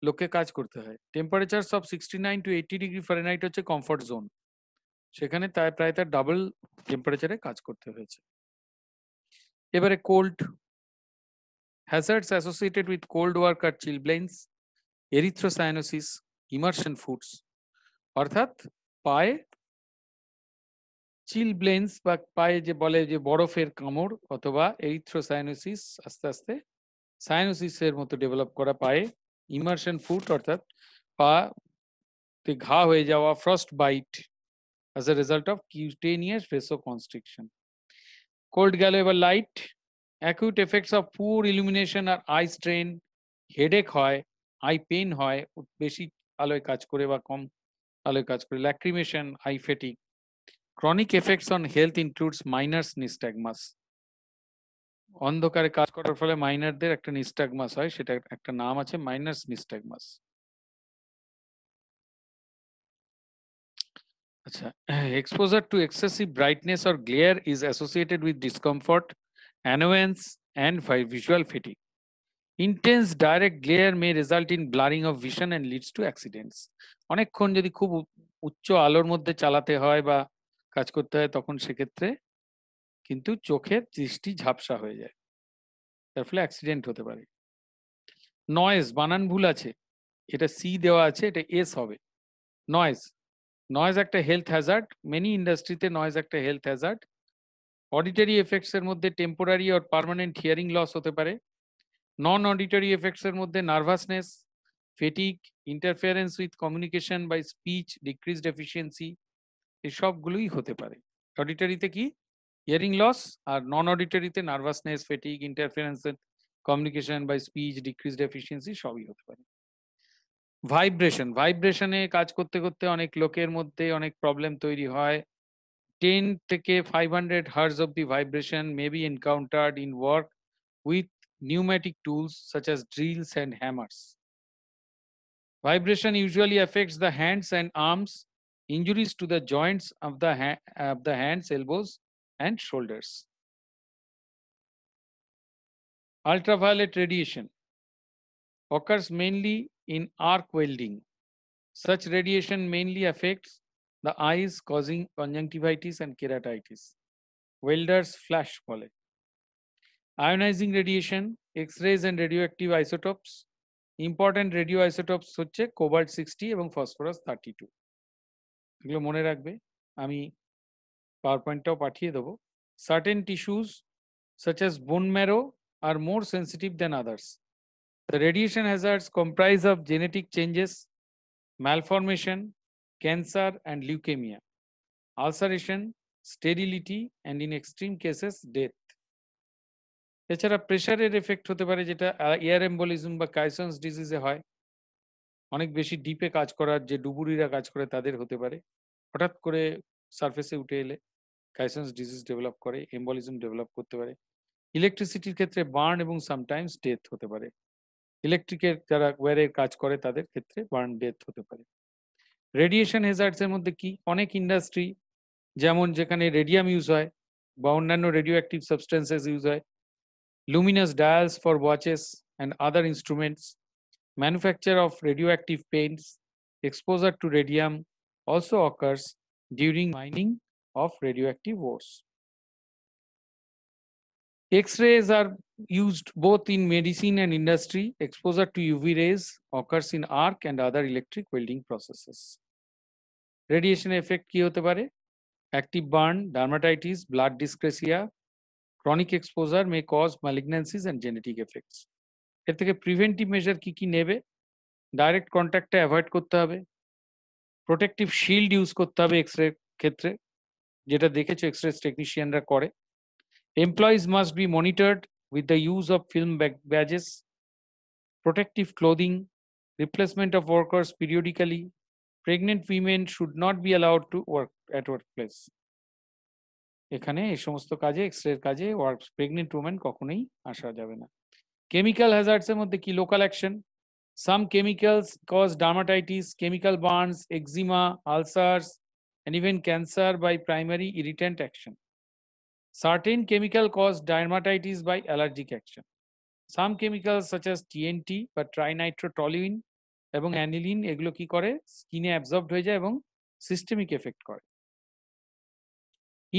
লোককে কাজ করতে হয়। টেম্পারেচার সব 69 to 80 ডিগ্রি ফারেনহাইট হচ্ছে কমফর্ট জোন, সেখানে প্রায় তার ডাবল টেম্পারেচারে কাজ করতে হয়েছে। এবারে cold hazards associated with cold work আর চিলব্লেন্স, এরিথ্রোসায়ানোসিস, ইমার্শন ফুডস। অর্থাৎ পায়ে চিলব্লেন্স বা পায়ে যে বলে যে বরফের কামড়, অথবা এরিথ্রোসায়ানোসিস, আস্তে আস্তে সায়ানোসিসের মতো ডেভেলপ করা পায়ে, ইমার্শন ফুড অর্থাৎ পা ঘা হয়ে যাওয়া, frost bite as a result of cutaneous vasoconstriction. Cold গেল, এবার light. Acute effects of poor illumination are eye strain, headache হয়, আই পেন হয় বেশি আলোয় কাজ করে বা কম আলোয় কাজ করে, lacrimation, I ফেটিক। Chronic effects on health includes minors nystagmus. অন্ধকারে কাজ করার ফলে মাইনারদের একটা নিস্ট্যাগমাস হয়, সেটা একটা নাম আছে, মাইনার্স নিস্ট্যাগমাস। আচ্ছা, exposure to excessive brightness or glare is associated with discomfort, annoyance and visual fatigue. Intense direct glare may result in blurring of vision and leads to accidents. অনেকক্ষণ যদি খুব উচ্চ আলোর মধ্যে চালাতে হয় বা কাজ করতে হয়, তখন সেক্ষেত্রে কিন্তু চোখের দৃষ্টি ঝাপসা হয়ে যায়, তার ফলে অ্যাক্সিডেন্ট হতে পারে। নয়েজ, বানান ভুল আছে, এটা সি দেওয়া আছে, এটা এস হবে। নয়েজ একটা হেলথ হ্যাজার্ড, মেনি ইন্ডাস্ট্রিতে নয়েজ একটা হেলথ হ্যাজার্ড। অডিটরি এফেক্টস এর মধ্যে টেম্পোরারি আর পার্মানেন্ট হিয়ারিং লস হতে পারে। নন অডিটরি এফেক্টস এর মধ্যে nervousness, fatigue, interference with communication by speech, decreased efficiency, এই সবগুলোই হতে পারে। অডিটরিতে কি হিয়ারিং লস, আর নন অডিটরিতে nervousness, fatigue, interference with communication by speech, decreased efficiency সবই হতে পারে। ভাইব্রেশনে কাজ করতে করতে অনেক লোকের মধ্যে অনেক প্রবলেম তৈরি হয়। 10 থেকে 500 hertz of the vibration may be encountered in work with pneumatic tools such as drills and hammers. Vibration usually affects the hands and arms. Injuries to the joints of the hands, elbows and shoulders. Ultraviolet radiation occurs mainly in arc welding. Such radiation mainly affects the eyes, causing conjunctivitis and keratitis. Welders flash বলে। Ionizing radiation, X-rays and radioactive isotopes. Important radioisotopes হচ্ছে cobalt 60 এবং phosphorus 32। এগুলো মনে রাখবে, আমি পাওয়ারপয়েন্টটাও পাঠিয়ে দেবো। Certain tissues such as bone marrow are more sensitive than others. The radiation hazards comprise of genetic changes, malformation, cancer and leukemia, ulceration, sterility and in extreme cases death. এছাড়া প্রেসারের effect হতে পারে, যেটা এয়ার এম্বোলিজম বা কাইসন্স ডিজিজে হয়। অনেক বেশি ডিপে কাজ করার, যে ডুবুরিরা কাজ করে তাদের হতে পারে, হঠাৎ করে সারফেসে উঠে এলে কাইসন্স ডিজিজ ডেভেলপ করে, এম্বোলিজম ডেভেলপ করতে পারে। ইলেকট্রিসিটির ক্ষেত্রে বার্ন এবং সামটাইমস ডেথ হতে পারে। ইলেকট্রিকের যারা ওয়্যারের কাজ করে তাদের ক্ষেত্রে বার্ন ডেথ হতে পারে। রেডিয়েশন হ্যাজার্ডস এর মধ্যে কি, অনেক ইন্ডাস্ট্রি যেমন যেখানে রেডিয়াম ইউজ হয় বা অন্যান্য রেডিও অ্যাক্টিভ সাবস্টেন্সেস ইউজ হয়, luminous dials for watches and other instruments, manufacture of radioactive paints, exposure to radium also occurs during mining of radioactive ores. X-rays are used both in medicine and industry. Exposure to UV rays occurs in arc and other electric welding processes. Radiation effect কি হতে পারে? Active burn, dermatitis, blood dyscrasia, chronic exposure may cause malignancies and genetic effects. এর থেকে preventive measure কি কি নেবে? Direct কন্ট্যাক্টটা avoid করতে হবে, প্রোটেক্টিভ শিল্ড ইউজ করতে হবে এক্সরে ক্ষেত্রে, যেটা দেখেছো এক্সরে টেকনিশিয়ানরা করে। Employees must be monitored with the use of film badges, protective clothing, replacement of workers periodically. Pregnant women should not be allowed to work at workplace. এখানে এই সমস্ত কাজে এক্সরের কাজে প্রেগনেন্ট উমেন কখনোই আসা যাবে না। কেমিক্যাল হ্যাজার্ডস এর মধ্যে কি? Local action, some chemicals cause dermatitis, chemical burns, eczema, ulcers and even cancer by primary irritant action. Certain chemical cause dermatitis by allergic action. Some chemicals such as TNT বা ট্রাইনাইট্রোটলিন এবং aniline এগুলো কি করে? স্কিনে absorbed হয়ে যায় এবং systemic effect করে।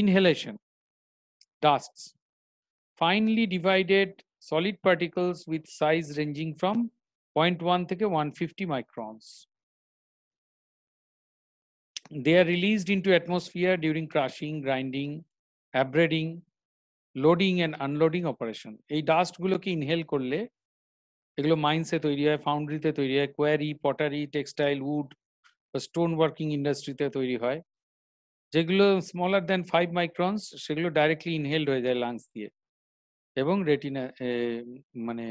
Inhalation, dusts, finely divided solid particles with size ranging from 0.1 থেকে 150 microns. They are released into atmosphere during crushing, grinding, abrading, loading and unloading operation. এই ডাস্টগুলোকে ইনহেল করলে এগুলো মাইন্সে তৈরি হয়, ফাউন্ড্রিতে তৈরি হয়, কোয়ারি, পটারি, টেক্সটাইল, উড বা স্টোন ওয়ার্কিং ইন্ডাস্ট্রিতে তৈরি হয়। যেগুলো স্মলার দ্যান 5 মাইক্রনস সেগুলো ডাইরেক্টলি ইনহেলড হয়ে যায় লাংস দিয়ে এবং রেটিনা, মানে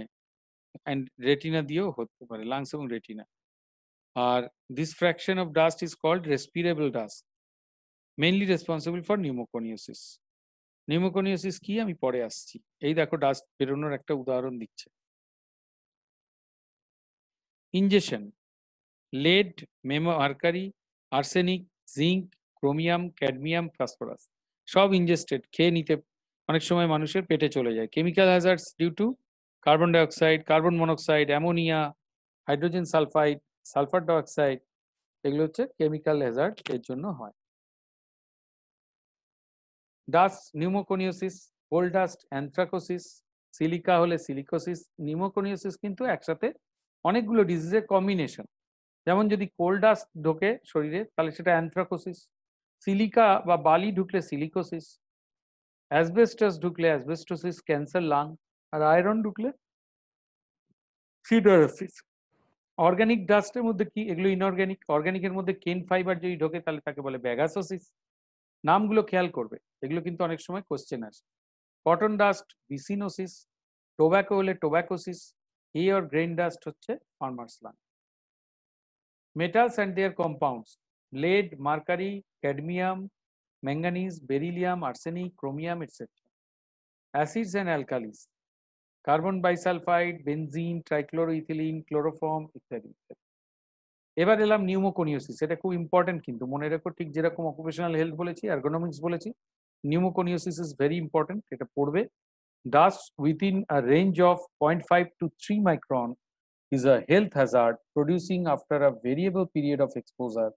রেটিনা দিয়েও হতে পারে, লাংস এবং রেটিনা। আর this fraction of dust is called respirable dust, mainly responsible for pneumoconiosis. Pneumoconiosis কি আমি পরে আসছি। এই দেখো ডাস্ট বেরোনোর একটা উদাহরণ দিচ্ছে। Injection, lead, mercury, arsenic, zinc, chromium, cadmium, phosphorus সব ইনজেস্টেড, খেয়ে নিতে অনেক সময় মানুষের পেটে চলে যায়। Chemical hazards due to carbon dioxide, carbon monoxide, ammonia, hydrogen sulphide, sulphur dioxide, এগুলো হচ্ছে কেমিক্যাল হ্যাজার্ড এর জন্য হয়। Dust, pneumoconiosis, coal dust, anthracosis, silica হলে সিলিকোসিস। নিউমোকনিওসিস কিন্তু একসাথে অনেকগুলো ডিজিজের কম্বিনেশন। যেমন যদি কোল ডাস্ট ঢোকে শরীরে তাহলে সেটা অ্যানথ্রাকোসিস, সিলিকা বা বালি ঢুকলে সিলিকোসিস, অ্যাসবেস্টাস ঢুকলে অ্যাসবেস্টোসিস, ক্যান্সার লাং, আর আয়রন ঢুকলে সিডোরোসিস। অর্গানিক ডাস্টের মধ্যে কি? এগুলো ইনঅর্গানিক। অর্গানিকের মধ্যে কেন ফাইবার যদি ঢোকে তাহলে তাকে বলে ব্যাগাসোসিস। নামগুলো খেয়াল করবে, এগুলো কিন্তু অনেক সময় কোশ্চেন আসে। কটন ডাস্ট বিসিনোসিস, টোব্যাকো হলে টোব্যাকোসিস, হে অর গ্রেন ডাস্ট হচ্ছে farmers lung. Metals and their compounds: lead, mercury, cadmium, manganese, beryllium, arsenic, chromium, etc. Acids and alkalis: carbon bisulfide, benzene, trichloroethylene, chloroform, ইত্যাদি। এবার এলাম নিউমোকনিওসিস। এটা খুব important কিন্তু মনে রেখো, ঠিক যেরকম অকুপেশনাল হেলথ বলেছি, এর্গোনমিক্স বলেছি, নিউমোকনিওসিস ইজ ভেরি ইম্পর্টেন্ট, এটা পড়বে। Dust within a range of 0.5 to 3 micron is a health hazard producing after a variable period of exposure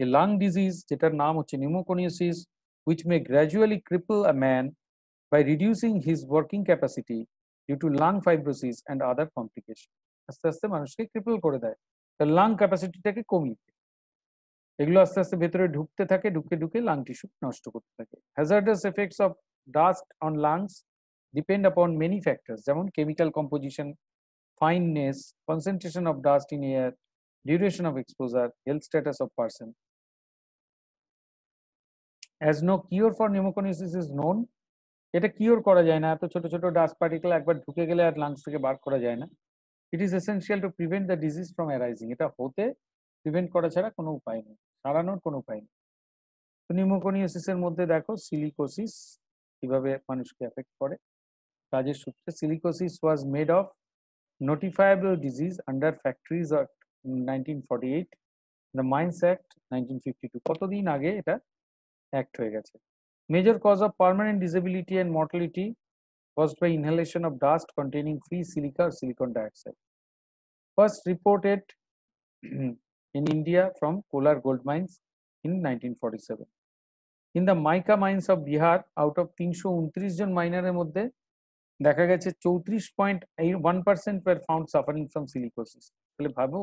a lung disease যেটার নাম হচ্ছে pneumoconiasis, which may gradually cripple a man by reducing his working capacity due to lung fibrosis and other complications. আস্তে আস্তে মানুষকে cripple করে দেয়, তার lung ক্যাপাসিটিটাকে কমিয়ে দেয়। এগুলো আস্তে আস্তে ভেতরে ঢুকতে থাকে, ঢুকে ঢুকে লাং টিস্যু নষ্ট করতে থাকে। Hazardous effects of dust on lungs depend upon many factors, যেমন chemical composition, fineness, concentration of dust in air, duration of exposure, health status of person. As no cure for pneumoconiasis is known, এটা cure করা যায় না, এত ছোট ছোট dust particle একবার ঢুকে গেলে আর লাংস থেকে বার করা যায় না। It is essential to prevent the disease from arising, এটা হতে প্রিভেন্ট করা ছাড়া কোনো উপায় নেই, সারানোর কোনো উপায় নেই। তো নিউমোকনিয়াসিসের মধ্যে দেখো সিলিকোসিস কিভাবে মানুষকে এফেক্ট করে। কাজের সূত্রে silicosis was made of notifiable disease under Factories Act 1948, the Mines Act 1952, কতদিন আগে এটা অ্যাক্ট হয়ে গেছে। Major cause of permanent disability and mortality caused by inhalation of dust containing free silica or silicon dioxide. First reported in India from Kolar gold mines in 1947. In the mica mines of Bihar, out of 329 জন মাইনারের মধ্যে দেখা গেছে 34.1% were found suffering from silicosis. তাহলে ভাবো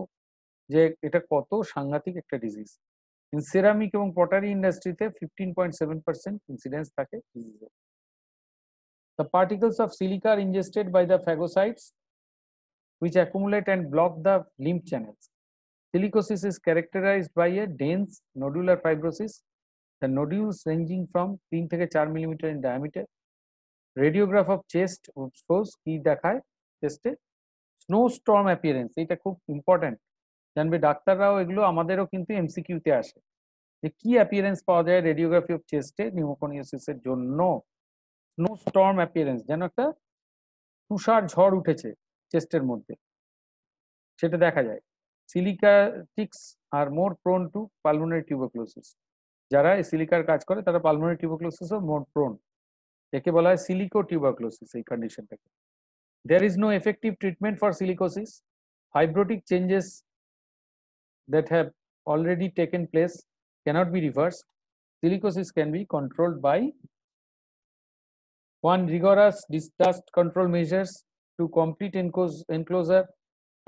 যে এটা কত সাংঘাতিক একটা ডিজিজ। ইন সেরামিক এবং পটারি ইন্ডাস্ট্রিতে 15.7% ইনসিডেন্স থাকে ডিজিজের। The particles of silica are ingested by the phagocytes which accumulate and block the lymph channels. Silicosis is characterized by a dense nodular fibrosis, the nodules ranging from 3 থেকে 4 mm in diameter. Radiograph of chest shows কি দেখায় চেস্টে snow storm appearance. এটা খুব important, জানবে ডাক্তাররাও, এগুলো আমাদেরও কিন্তু এমসিকিউতে আসে যে কি অ্যাপিয়ারেন্স পাওয়া যায় রেডিওগ্রাফি অফ চেস্টে নিউমোকনিওসিসের জন্য। স্নো স্টর্ম অ্যাপিয়ারেন্স, যেন একটা তুষার ঝড় উঠেছে চেস্টের মধ্যে, সেটা দেখা যায়। সিলিকাটিক্স আর মোর প্রোন টু পালমোনারি টিউবারকুলোসিস। যারা এই সিলিকার কাজ করে তারা পালমোনারি টিউবারকুলোসিসও মোর প্রোন। একে বলা হয় সিলিকো টিউবারকুলোসিস এই কন্ডিশনটাকে। There is no effective treatment for silicosis. Fibrotic changes that have already taken place cannot be reversed. Silicosis can be controlled by one, rigorous dust control measures to complete enclosure,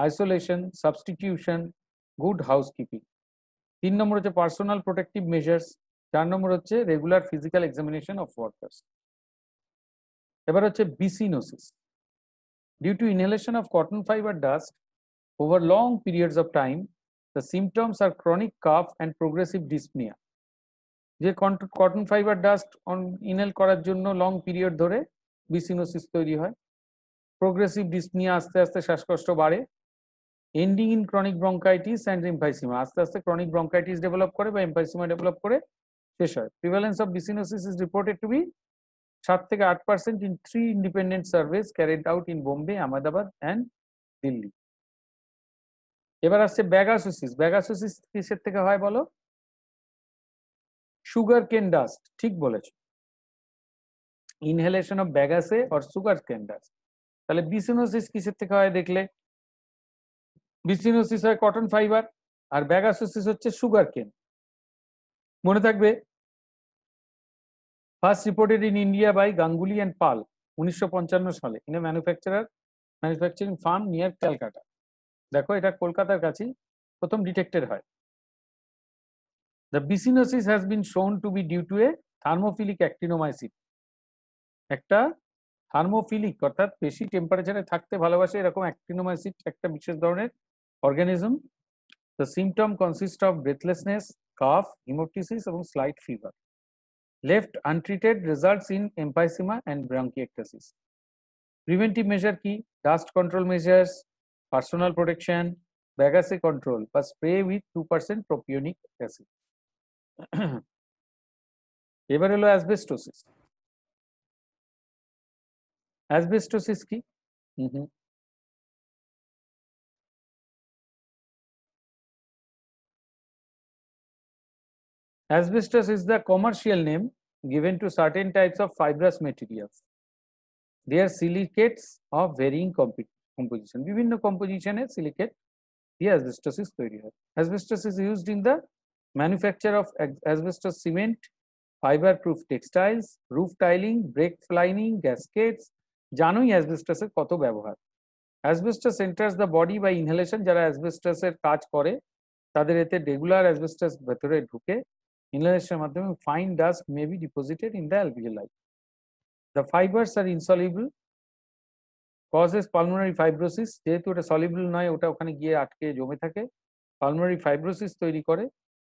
isolation, substitution, good housekeeping. 3 নম্বর হচ্ছে personal protective measures. 4 নম্বর হচ্ছে regular physical examination of workers. এবার হচ্ছে byssinosis. Due to inhalation of cotton fiber dust over long periods of time, the symptoms are chronic cough and progressive dyspnea. যে cotton fibre dust inhale করার জন্য long period ধরে byssinosis তৈরি হয়। Progressive dyspnoea, আস্তে আস্তে শ্বাসকষ্ট বাড়ে। Ending in chronic bronchitis and emphysema, আস্তে আস্তে ক্রনিক ব্রঙ্কাইটিস ডেভেলপ করে বা এমফাইসিমা ডেভেলপ করে শেষ হয়। Prevalence of byssinosis is reported to be 7 থেকে 8% in 3 independent surveys carried out in Bombay, Ahmedabad and Delhi. এবার আসছে ব্যাগাসোসিস। ব্যাগাসোসিস কিসের থেকে হয় বলো? সুগার কেন ডাস্ট, ঠিক বলেছ, ইনহেলেশন অফ ব্যাগাসে অর সুগার কেন ডাস্ট। তাহলে বিসিনোসিস কিসের থেকে হয় দেখলে? বিসিনোসিস হয় কটন ফাইবার, আর ব্যাগাসোসিস হচ্ছে সুগার কেন। মনে থাকবে, first reported in India by Ganguli and Pal 1955 সালে in a manufacturing firm near Calcutta. দেখো, এটা কলকাতার কাছেই প্রথম ডিটেক্টেড হয়। The biciniosis has been shown to be due to a thermophilic actinomycete, একটা থার্মোফিলিক অর্থাৎ বেশি টেম্পারেচারে থাকতে ভালোবাসে এরকম অ্যাক্টিনোমাইসিট একটা বিশেষ ধরনের organism. The symptom consists of breathlessness, cough, hemoptysis এবং slight fever. Left untreated results in emphysema and bronchiectasis. Preventive measure কি? Dust control measures, personal protection, Bagasse control, বা spray with 2% propionic acid. এবার হলো অ্যাসবেস্টোসিস। অ্যাসবেস্টোসিস কি? Asbestos is the commercial name given to certain types of fibrous materials. They are silicates of varying composition. বিভিন্ন কম্পোজিশনের silicate দিয়ে asbestosis তৈরি হয়। Asbestos is used in the manufacture of asbestos cement, fiber-proof textiles, roof tiling, brake lining, gaskets. জানোই অ্যাসবেস্টসের কত ব্যবহার। Asbestos enters the body by inhalation. যারা অ্যাসবেস্টসের কাজ করে তাদের এতে রেগুলার অ্যাসবেস্টস ভেতরে ঢুকে inhalation মাধ্যমে fine dust may be deposited in the alveoli. The fibers are insoluble, causes pulmonary fibrosis. যেহেতু এটা soluble নয়, ওটা ওখানে গিয়ে আটকে জমে থাকে, pulmonary fibrosis তৈরি করে,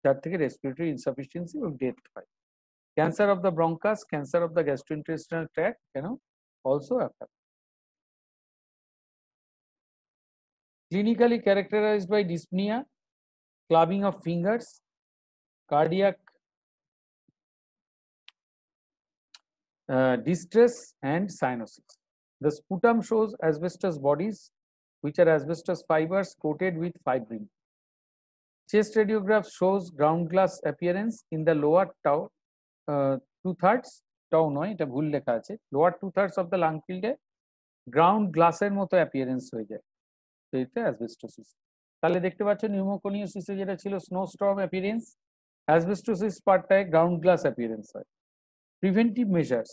যার থেকে respiratory insufficiency এবং ডেথ হয়। Cancer of the bronchus, cancer of the gastrointestinal tract can also occur. Clinically characterized by dyspnea, clubbing of fingers, cardiac distress and cyanosis. The sputum shows asbestos bodies which are asbestos fibers coated with fibrin. Chest radiograph shows ground glass appearance in the lower two-thirds, tau নয়, এটা ভুল লেখা আছে, lower two-thirds of the lung field ground glass এর মতো appearance হয়ে যায়, তো এটা asbestosis। তাহলে দেখতে পাচ্ছ নিউমোকনিওসিসে যেটা ছিল স্নো স্টর্ম অ্যাপিয়ারেন্স, asbestosis পার্টটায় গ্রাউন্ড গ্লাস অ্যাপিয়ারেন্স হয়। Preventive measures,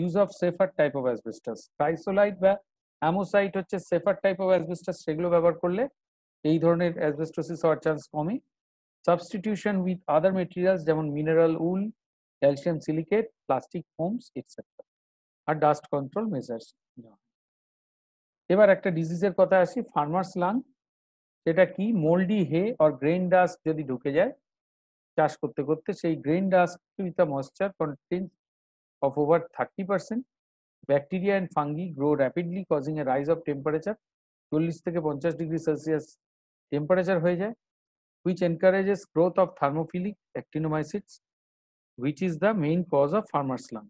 use of safer type of asbestos, chrysolite বা অ্যামোসাইট হচ্ছে সেফার টাইপ অফ অ্যাসবেস্টস, সেগুলো ব্যবহার করলে এই ধরনের অ্যাসবেস্টোসিস হওয়ার চান্স কমে। সাবস্টিটিউশন উইথ আদার মেটেরিয়ালস যেমন মিনারেল উল, ক্যালসিয়াম সিলিকেট, প্লাস্টিক ফোমস এটসেট্রা, আর ডাস্ট কন্ট্রোল মেজার্স। এবার একটা ডিজিজের কথা আসি, ফার্মার্স লাং। সেটা কি? মোল্ডি হে অর গ্রেইন ডাস্ট যদি ঢুকে যায় চাষ করতে করতে, সেই grain dust with a moisture content of over 30%. Bacteria and fungi grow rapidly, causing a rise of temperature 40 থেকে 50 ডিগ্রি সেলসিয়াস টেম্পারেচার হয়ে যায়, which encourages growth of thermophilic actinomycetes, which is the main cause of farmer's lung.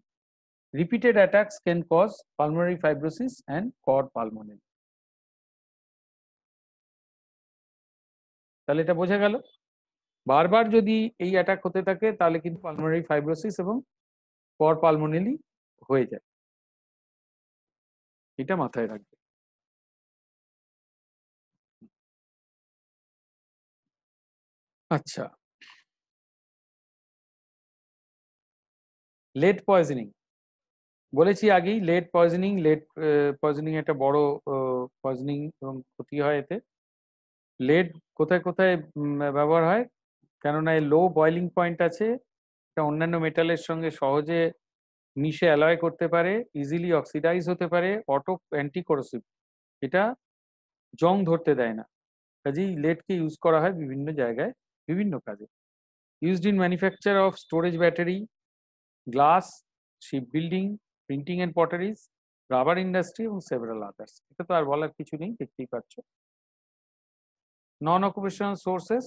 Repeated attacks can cause pulmonary fibrosis and cor pulmonale. তাহলে এটা বোঝা গেল, বারবার যদি এই অ্যাটাক হতে থাকে তাহলে কিন্তু পালমোনারি ফাইব্রোসিস এবং কর পালমোনালি হয়ে যায়, এটা মাথায় রাখবে। আচ্ছা, লেড পয়জনিং বলেছি আগেই। লেড পয়জনিং একটা বড় পয়জনিং এবং ক্ষতি হয় এতে। লেড কোথায় কোথায় ব্যবহার হয়? কেননা এর লো বয়লিং পয়েন্ট আছে, এটা অন্যান্য মেটালের সঙ্গে সহজে মিশে অ্যালয় করতে পারে, ইজিলি অক্সিডাইজ হতে পারে, অটো অ্যান্টিকোরোসিভ, এটা জং ধরতে দেয় না। কাজেই লেডকে ইউজ করা হয় বিভিন্ন জায়গায় বিভিন্ন কাজে। Used in manufacture of storage battery, glass, ship building, printing and potteries, rubber industry এবং সেভারাল আদার্স। এটা তো আর বলার কিছু নেই, দেখতেই পাচ্ছ। নন অকুপেশনাল সোর্সেস,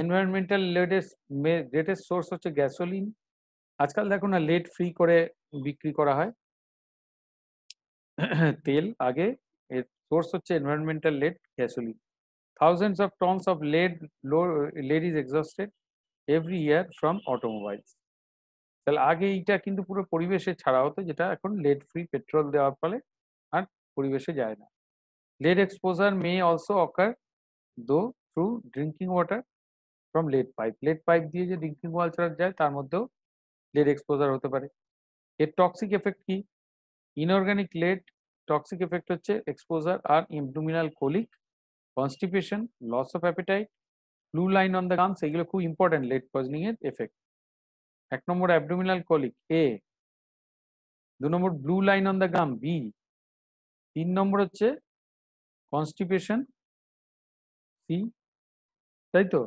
এনভায়রনমেন্টাল লেডের গ্রেটেস্ট সোর্স হচ্ছে গ্যাসোলিন। আজকাল দেখো না লেড ফ্রি করে বিক্রি করা হয় তেল, আগে এর সোর্স হচ্ছে environmental lead, gasoline. Thousands of tons of lead is exhausted every year from automobiles. তাহলে আগে এইটা কিন্তু পুরো পরিবেশে ছাড়া হতো, যেটা এখন লেড ফ্রি পেট্রোল দেওয়ার ফলে আর পরিবেশে যায় না। Lead exposure may also occur though through drinking water from lead pipe. Lead pipe দিয়ে যে ড্রিঙ্কিং ওয়াটার যায় তার মধ্যেও লেড এক্সপোজার হতে পারে। এর টক্সিক এফেক্ট কি? ইনঅর্গানিক লেড টক্সিক এফেক্ট হচ্ছে এক্সপোজার আর abdominal colic, constipation, loss of appetite, blue line on the gums, এগুলো খুব ইম্পর্টেন্ট লেড পয়জনিং এর এফেক্ট। 1 নম্বর অ্যাবডোমিনাল কোলিক, এ। 2 নম্বর blue line on the gum, B. 3 নম্বর হচ্ছে কনস্টিপেশন, সি, তাই তো।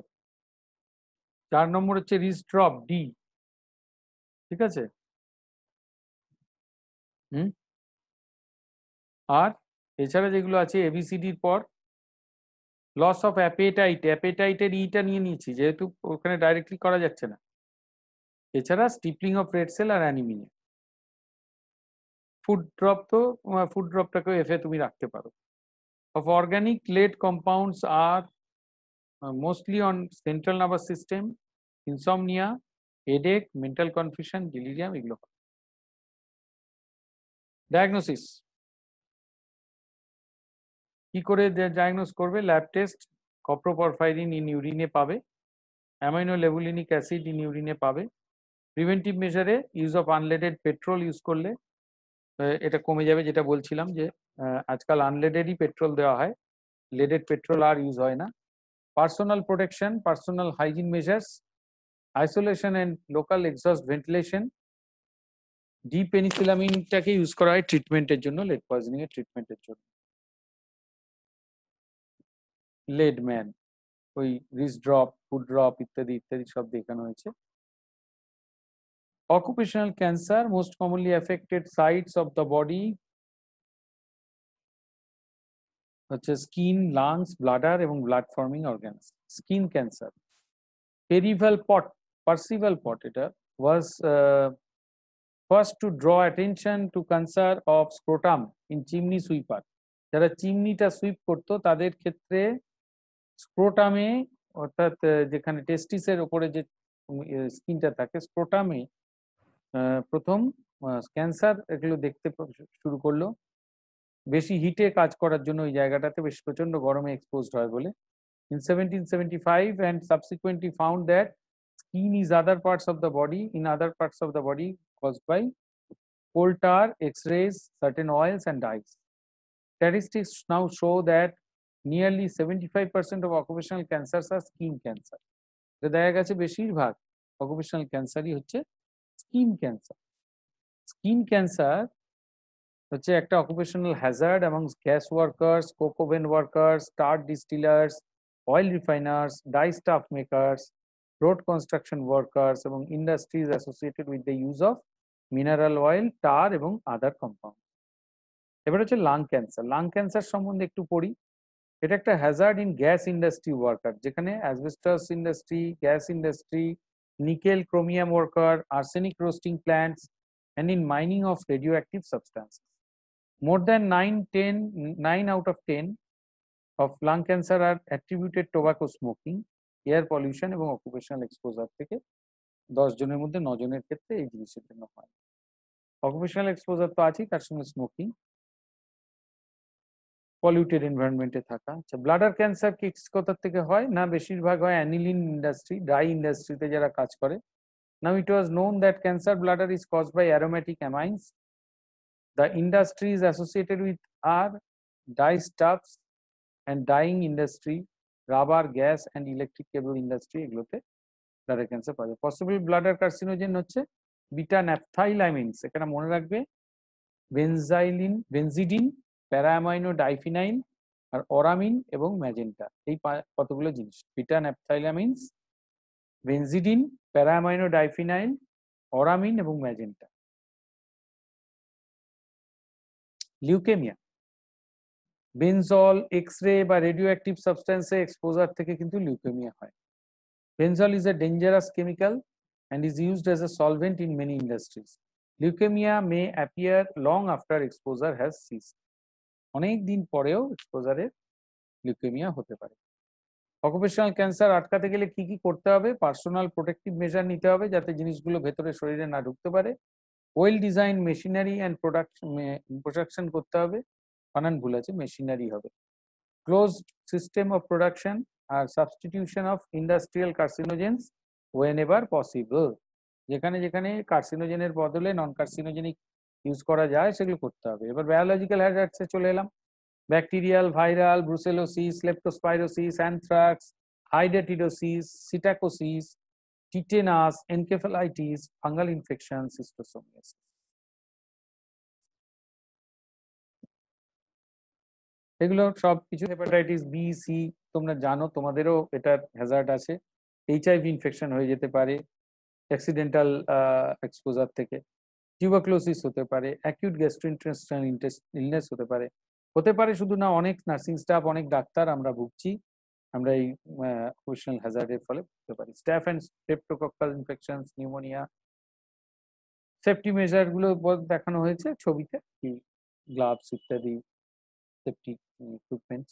4 নম্বর হচ্ছে রিস্ট ড্রপ, ডি। ঠিক আছে। আর এছাড়া যেগুলো আছে এবিসিডির পর লস অফ অ্যাপেটাইট, অ্যাপেটাইটের ইটা নিয়ে নিয়েছি যেহেতু ওখানে ডাইরেক্টলি করা যাচ্ছে না। এছাড়া স্টিপলিং অফ রেড সেল আর অ্যানিমিয়া। ফুড ড্রপ, তো ফুড ড্রপটাকেও এফে তুমি রাখতে পারো। Of organic lead compounds are mostly on central nervous system, insomnia, headache, mental confusion, delirium, এগুলো। ডায়াগনোসিস কি করে ডায়াগনোস করবে? ল্যাব টেস্ট, কপ্রোপরফাইরিন ইন ইউরিনে পাবে, অ্যামাইনো লেবুলিনিক অ্যাসিড ইন ইউরিনে পাবে। প্রিভেন্টিভ মেজারে use of unleaded petrol use করলে এটা কমে যাবে, যেটা বলছিলাম যে আজকাল আনলেডেডই পেট্রোল দেওয়া হয়, লেডেড পেট্রোল আর ইউজ হয় না। Personal protection, personal hygiene measures, isolation and local exhaust ventilation. ডিপেনিসিলামিনটাকে ইউজ করা হয় ট্রিটমেন্টের জন্য, লেড পয়জনিং এর ট্রিটমেন্টের জন্য। লেড ম্যান, ওই রিস্ট ড্রপ, ফুড ড্রপ ইত্যাদি ইত্যাদি সব দেখানো হয়েছে। Occupational cancer, most commonly affected sites of the body হচ্ছে স্কিন, লাংস, ব্লাডার এবং blood forming organs. Skin cancer, Percival Pott, এটা was first to draw attention to cancer of scrotum in chimney sweeper. যারা চিমনিটা sweep করতো তাদের ক্ষেত্রে স্ক্রোটামে, অর্থাৎ যেখানে টেস্টিসের ওপরে যে স্কিনটা থাকে, স্ক্রোটামে প্রথম ক্যান্সার এগুলো দেখতে শুরু করলো। বেশি হিটে কাজ করার জন্য ওই জায়গাটাতে বেশ প্রচন্ড গরমে এক্সপোজড হয় বলে। In 1775 and subsequently found that skin is other parts of the body, in other parts of the body caused by coal tar, X-rays, certain oils and dyes. Statistics now show that nearly 75% of occupational cancers are skin cancer. দেখা গেছে বেশিরভাগ occupational ক্যান্সারই হচ্ছে skin cancer. Skin cancer হচ্ছে একটা occupational hazard এবং gas workers, coke oven workers, tar distillers, oil refiners, dye stuff makers, road construction workers এবং industries associated with the use of mineral oil, tar এবং আদার compound. এবার হচ্ছে lung cancer. Lung cancer সম্বন্ধে একটু পড়ি। এটা একটা hazard in gas industry worker, যেখানে asbestos industry, gas industry, nickel chromium worker, arsenic roasting plants and in mining of radioactive substances. More than 9 out of 10 of lung cancer are attributed tobacco smoking, air pollution এবং occupational exposure থেকে 10 জনের মধ্যে 9 জনের ক্ষেত্রে এই জিনিসের জন্য হয়। occupational exposure তো আছেই, তার সঙ্গে স্মোকিং, পলিউটেড এনভায়রনমেন্টে থাকা। আচ্ছা, ব্লাডার ক্যান্সার কি কোথা থেকে হয়? না, বেশিরভাগ হয় অ্যানিলিন ইন্ডাস্ট্রি, ডাই ইন্ডাস্ট্রিতে যারা কাজ করে। Now it was known that cancer bladder is caused by aromatic amines. The industries associated with are dyestuffs and dyeing industry, rubber, gas and electric cable industry, এগুলোতে ব্লাডার ক্যান্সার পাওয়া যায়। Possible bladder carcinogen হচ্ছে beta ন্যাপথাইলামিনস, এখানে মনে রাখবে benzidine, para amino diphenyl আর অরামিন এবং magenta, এই কতগুলো জিনিস, beta naphthylamines, benzidine, para amino diphenyl, auramine এবং ম্যাজেন্টা। লিউকেমিয়া বেনজল, এক্স-রে বা রেডিও অ্যাক্টিভ সাবস্টেন্সে এক্সপোজার থেকে কিন্তু লিউকেমিয়া হয়। Benzol is a dangerous chemical and is used as a solvent in many industries. Leukemia may appear long after exposure has ceased. অনেক দিন পরেও এক্সপোজারে leukaemia হতে পারে। অকুপেশনাল ক্যান্সার আটকাতে গেলে কি কি করতে হবে? পার্সোনাল প্রোটেক্টিভ মেজার নিতে হবে যাতে জিনিসগুলো ভেতরে শরীরে না ঢুকতে পারে। Well design machinery and production করতে হবে, বানান ভুল আছে, মেশিনারি হবে। ক্লোজড সিস্টেম অফ প্রোডাকশন আর substitution of industrial carcinogens whenever possible, যেখানে যেখানে কার্সিনোজেনের বদলে নন কার্সিনোজেনিক ইউজ করা যায় সেগুলো করতে হবে। এবার বায়োলজিক্যাল হ্যাজার্ডসে চলে এলাম। Bacterial, viral, brucellosis, leptospirosis, anthrax, hydatidosis, psittacosis, tetanus, encephalitis, fungal infection, schistosomiasis. এগুলো সব কিছু হেপাটাইটিস বি, সি তোমরা জানো, তোমাদেরও এটার হ্যাজার্ড আছে। এইচআইভি ইনফেকশন হয়ে যেতে পারে অ্যাক্সিডেন্টাল এক্সপোজার থেকে, টিউবারকুলোসিস হতে পারে, অ্যাকিউট গ্যাস্ট্রোইন্টেস্টাইনাল ইলনেস হতে পারে শুধু না, অনেক নার্সিং স্টাফ, অনেক ডাক্তার আমরা ভুগছি, আমরা এই অকুপেশনাল হ্যাজার্ডের ফলে ভুগতে পারি। Staph and streptococcal infections, pneumonia. Safety measure গুলো দেখানো হয়েছে ছবিতে, গ্লাভস ইত্যাদি সেফটি ইকুইপমেন্টস।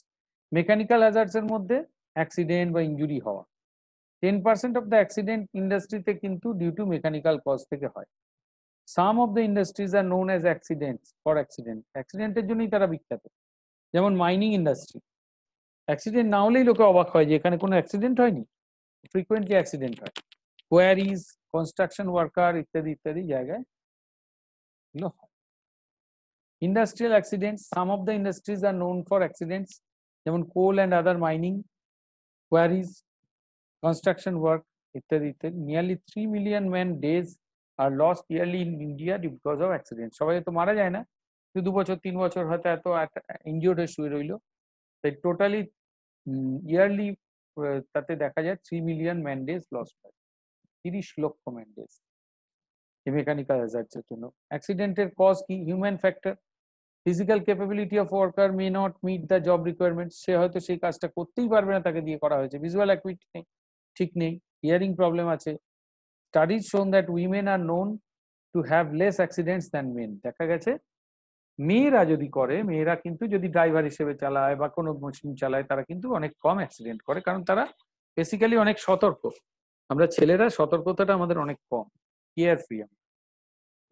মেকানিক্যাল হ্যাজার্ডস এর মধ্যে অ্যাক্সিডেন্ট বা ইনজুরি হওয়া, 10% অফ দ্য অ্যাক্সিডেন্ট ইন্ডাস্ট্রিতে কিন্তু ডিউ টু মেকানিক্যাল কজ থেকে হয়। Some of the industries are known as accidents for accident, অ্যাক্সিডেন্টের জন্যই তারা বিখ্যাত। যেমন মাইনিং ইন্ডাস্ট্রি, অ্যাক্সিডেন্ট না হলেই লোকে অবাক হয় যে এখানে কোনো অ্যাক্সিডেন্ট হয়নি, ফ্রিকোয়েন্টলি অ্যাক্সিডেন্ট হয়। কোয়ারিজ, কনস্ট্রাকশন ওয়ার্কার ইত্যাদি ইত্যাদি জায়গায় এগুলো হয়। Industrial accidents, some of the industries are known for accidents, যেমন coal and other mining, quarries, construction work ইত্যাদি ইত্যাদি। Nearly 3 million man days are lost yearly in India because of accidents. সবাই তো মারা যায় না, 2 বছর 3 বছর হয়তো এত ইনজিওর্ড হয়ে শুয়ে রইল, তাই টোটালি ইয়ারলি তাতে দেখা যায় 3 million man days লস্ট হয়, 30 লক্ষ ম্যান ডেজ এই মেকানিক্যাল হ্যাজার্ডসের জন্য। অ্যাক্সিডেন্টের কজ কি? Human factor, physical capability of worker may not meet the job requirements, সে হয়তো সেই কাজটা করতেই পারবে না, তাকে দিয়ে করা হয়েছে। ভিজুয়াল অ্যাকুইটি নেই, ঠিক নেই, হিয়ারিং প্রবলেম আছে। Studies shown that women are known to have less accidents than men, দেখা গেছে মেয়েরা যদি করে, মেয়েরা কিন্তু যদি ড্রাইভার হিসেবে চালায় বা কোনো মেশিন চালায়, তারা কিন্তু অনেক কম অ্যাক্সিডেন্ট করে, কারণ তারা বেসিক্যালি অনেক সতর্ক। আমরা ছেলেরা সতর্কতাটা আমাদের অনেক কম, care free.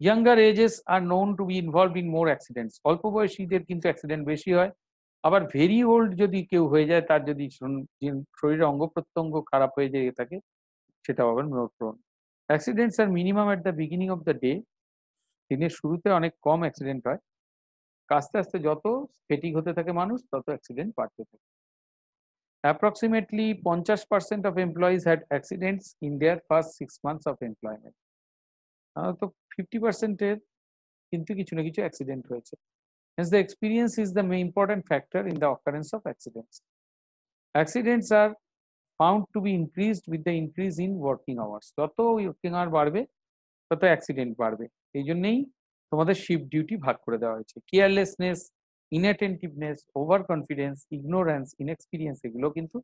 Younger ages are known to be involve in more accidents, অল্প বয়সীদের কিন্তু অ্যাক্সিডেন্ট বেশি হয়। আবার ভেরি ওল্ড যদি কেউ হয়ে যায়, তার যদি শরীরের অঙ্গ প্রত্যঙ্গ খারাপ হয়ে যায় থাকে, সেটাও আবার more prone. Accidents are minimum at the beginning of the day, দিনের শুরুতে অনেক কম অ্যাক্সিডেন্ট হয়, আস্তে আস্তে যত ফেটিক হতে থাকে মানুষ, তত অ্যাক্সিডেন্ট বাড়তে থাকে। approximately 50% of employees had accidents in their first 6 months of employment. তো 50% এর কিন্তু কিছু না কিছু অ্যাক্সিডেন্ট হয়েছে। Hence the experience is the main important factor in the occurrence of accidents. Accidents are found to be increased with the increase in working hours. যত working hour বাড়বে তত অ্যাক্সিডেন্ট বাড়বে। এই জন্যই তোমাদের শিফট ডিউটি ভাগ করে দেওয়া হয়েছে। Carelessness, inattentiveness, over confidence, ignorance, inexperience এগুলো কিন্তু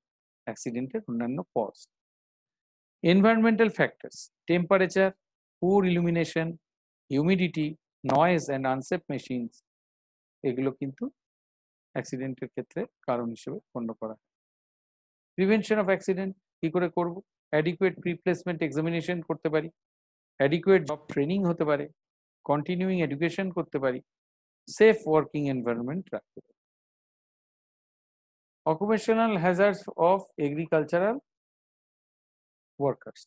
অ্যাক্সিডেন্টের অন্যান্য cause. Environmental factors, temperature, poor illumination, humidity, noise and unsafe machines এগুলো কিন্তু অ্যাক্সিডেন্টের ক্ষেত্রে কারণ হিসেবে গণ্য করা হয়। প্রিভেনশন অফ অ্যাক্সিডেন্ট কি করে করব? অ্যাডিকুয়েট প্রিপ্লেসমেন্ট এক্সামিনেশন করতে পারি, অ্যাডিকুয়েট জব ট্রেনিং হতে পারে, কন্টিনিউইং এডুকেশন করতে পারি, সেফ ওয়ার্কিং এনভায়রনমেন্ট রাখতে পারি। Occupational hazards of agricultural workers.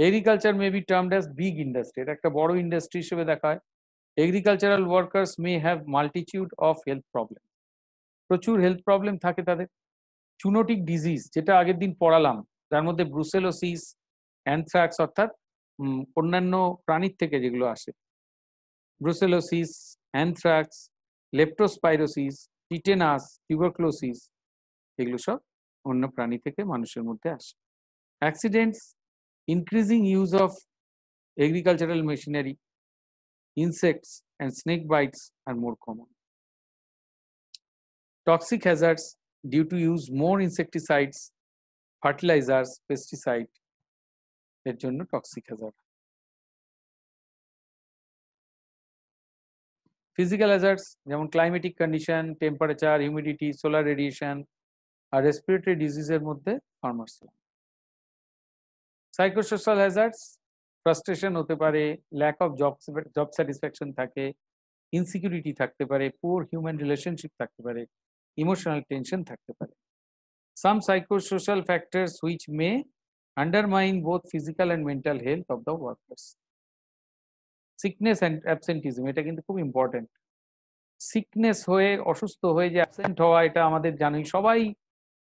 Agriculture may be termed as big industry, এটা একটা বড় ইন্ডাস্ট্রি হিসেবে দেখা হয়। Agricultural workers may have multitude of health problem, প্রচুর হেলথ প্রবলেম থাকে তাদের। জুনোটিক ডিজিজ যেটা আগের দিন পড়ালাম, তার মধ্যে ব্রুসেলোসিস, অ্যানথ্রাক্স অর্থাৎ অন্যান্য প্রাণীর থেকে যেগুলো আসে, brucellosis, anthrax, leptospirosis, tetanus, tuberculosis এগুলো সব অন্য প্রাণী থেকে মানুষের মধ্যে আসে। Accidents, increasing use of agricultural machinery, insects and snake bites are more common. Toxic hazards due to use more insecticides, fertilizers, pesticide এর জন্য toxic hazard. Physical hazards যেমন climatic condition, temperature, humidity, solar radiation আর respiratory disease এর মধ্যে farmers. Psychosocial hazards, frustration হতে পারে, lack of job satisfaction থাকে, insecurity থাকতে পারে, পুয়ার হিউম্যান রিলেশনশিপ থাকতে পারে, ইমোশনাল টেনশন থাকতে পারে। Some psychosocial factors which may undermine both physical and mental health of the workers. Sickness and absenteeism এটা কিন্তু খুব ইম্পর্টেন্ট। সিকনেস হয়ে, অসুস্থ হয়ে যে অ্যাবসেন্ট হওয়া, এটা আমাদের জানি সবাই।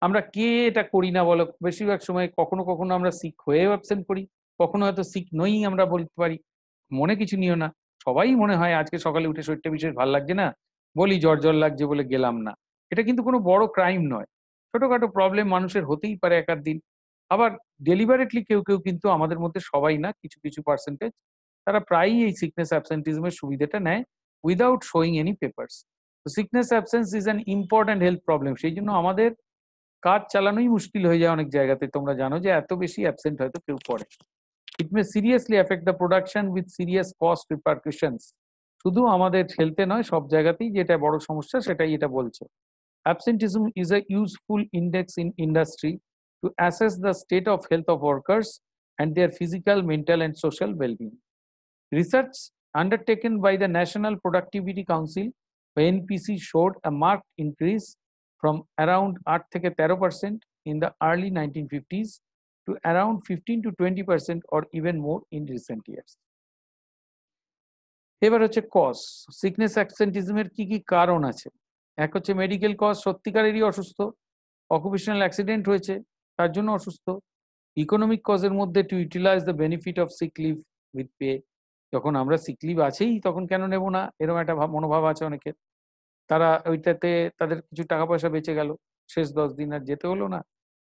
আমরা কে এটা করি না বলো? বেশিরভাগ সময় কখনো কখনো আমরা সিক হয়েও অ্যাবসেন্ট করি, কখনো হয়তো সিক নই আমরা বলতে পারি, মনে কিছু নিও না। সবাই মনে হয় আজকে সকালে উঠে শরীরটা বিশেষ ভালো লাগছে না, বলি জ্বর জ্বর লাগছে বলে গেলাম না। এটা কিন্তু কোনো বড় ক্রাইম নয়, ছোটখাটো প্রবলেম মানুষের হতেই পারে এক আধ দিন। আবার ডেলিভারেটলি কেউ কেউ কিন্তু, আমাদের মধ্যে সবাই না, কিছু কিছু পার্সেন্টেজ তারা প্রায়ই এই সিকনেস অ্যাবসেন্টিজমের সুবিধাটা নেয় উইদাউট শোয়িং এনি পেপারস। তো sickness absence is an important health problem. সেই জন্য আমাদের কাজ চালানোই মুশকিল হয়ে যায় অনেক জায়গাতে। তোমরা জানো যে এত বেশি অ্যাবসেন্ট হয়তো কেউ পড়ে। It may seriously affect the production with serious cost repercussions. শুধু আমাদের হেলথে নয়, সব জায়গাতেই যেটা বড় সমস্যা সেটাই এটা বলছে। Absenteeism is a useful index in industry to assess the state of health of workers and their physical, mental and social well-being. Research undertaken by the National Productivity Council (NPC) showed a marked increase from around 8 থেকে 13% in the early 1950s to around 15 to 20% or even more in recent years. এবার হচ্ছে cause. Sickness অ্যাবসেন্টিজমের কি কি কারণ আছে? এক হচ্ছে medical cause, সত্যিকারেরই অসুস্থ, অকুপেশনাল অ্যাক্সিডেন্ট হয়েছে তার জন্য অসুস্থ। ইকোনমিক কজের মধ্যে to utilise the benefit of sick leave with pay, যখন আমরা সিক লিভ আছেই তখন কেন নেব না, এরকম একটা মনোভাব আছে অনেকের। তারা ওইটাতে তাদের কিছু টাকা পয়সা বেঁচে গেল, শেষ 10 দিন আর যেতে হলো না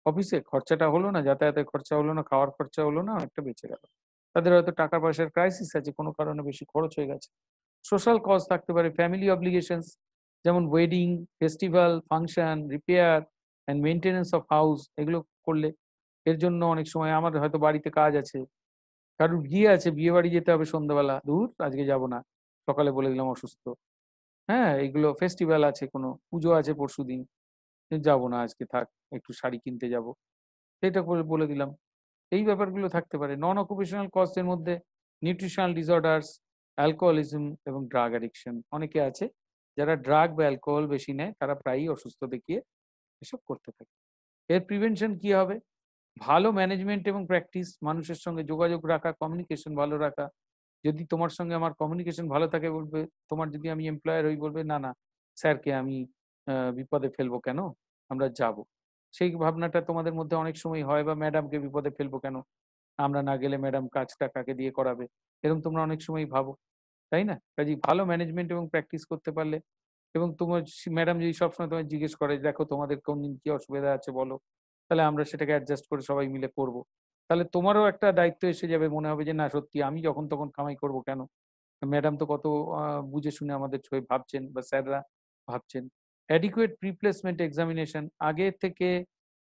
অফিসে, খরচাটা হলো না, যাতায়াতের খরচা হলো না, খাওয়ার খরচা হলো না, অনেকটা বেঁচে গেল। তাদের হয়তো টাকা পয়সার ক্রাইসিস আছে, কোনো কারণে বেশি খরচ হয়ে গেছে। সোশ্যাল কজ থাকতে পারে, ফ্যামিলি অব্লিগেশনস যেমন wedding, festival, function, repair and maintenance of house এগুলো করলে এর জন্য অনেক সময় আমার হয়তো বাড়িতে কাজ আছে, কারোর বিয়ে আছে, বিয়ে বাড়ি যেতে হবে সন্ধ্যাবেলা, দূর আজকে যাব না, সকালে বলে দিলাম অসুস্থ। হ্যাঁ, এগুলো ফেস্টিভ্যাল আছে, কোনো পুজো আছে পরশুদিন, যাবো না আজকে, থাক একটু শাড়ি কিনতে যাব, এটা বলে দিলাম। এই ব্যাপারগুলো থাকতে পারে। নন অকুপেশনাল কজের মধ্যে নিউট্রিশনাল ডিসঅর্ডার্স, অ্যালকোহলিজম এবং ড্রাগ অ্যাডিকশন। অনেকে আছে যারা ড্রাগ বা অ্যালকোহল বেশি নেয়, তারা প্রায়ই অসুস্থ দেখিয়ে এসব করতে থাকে। এর প্রিভেনশন কি হবে? ভালো ম্যানেজমেন্ট এবং প্র্যাকটিস, মানুষের সঙ্গে যোগাযোগ রাখা, কমিউনিকেশন ভালো রাখা। যদি তোমার সঙ্গে আমার কমিউনিকেশন ভালো থাকে, বলবে তোমার, যদি আমি এমপ্লয়ার হই বলবে না না স্যারকে আমি বিপদে ফেলবো কেন, আমরা যাব। সেই ভাবনাটা তোমাদের মধ্যে অনেক সময় হয়, বা ম্যাডামকে বিপদে ফেলবো কেন, আমরা না গেলে ম্যাডাম কাজটা কাকে দিয়ে করাবে, এরকম তোমরা অনেক সময় ভাবো, তাই না? কাজেই ভালো ম্যানেজমেন্ট এবং প্র্যাকটিস করতে পারলে, এবং তোমার ম্যাডাম যদি সবসময় তোমায় জিজ্ঞেস করে দেখো তোমাদের কোন দিন কি অসুবিধা আছে বলো, তাহলে আমরা সেটাকে অ্যাডজাস্ট করে সবাই মিলে করব, তাহলে তোমারও একটা দায়িত্ব এসে যাবে, মনে হবে যে না সত্যি আমি যখন তখন কামাই করব কেন, ম্যাডাম তো কত বুঝে শুনে আমাদের হয়ে ভাবছেন, বা স্যাররা ভাবছেন। অ্যাডিকুয়েট প্রিপ্লেসমেন্ট এক্সামিনেশন, আগে থেকে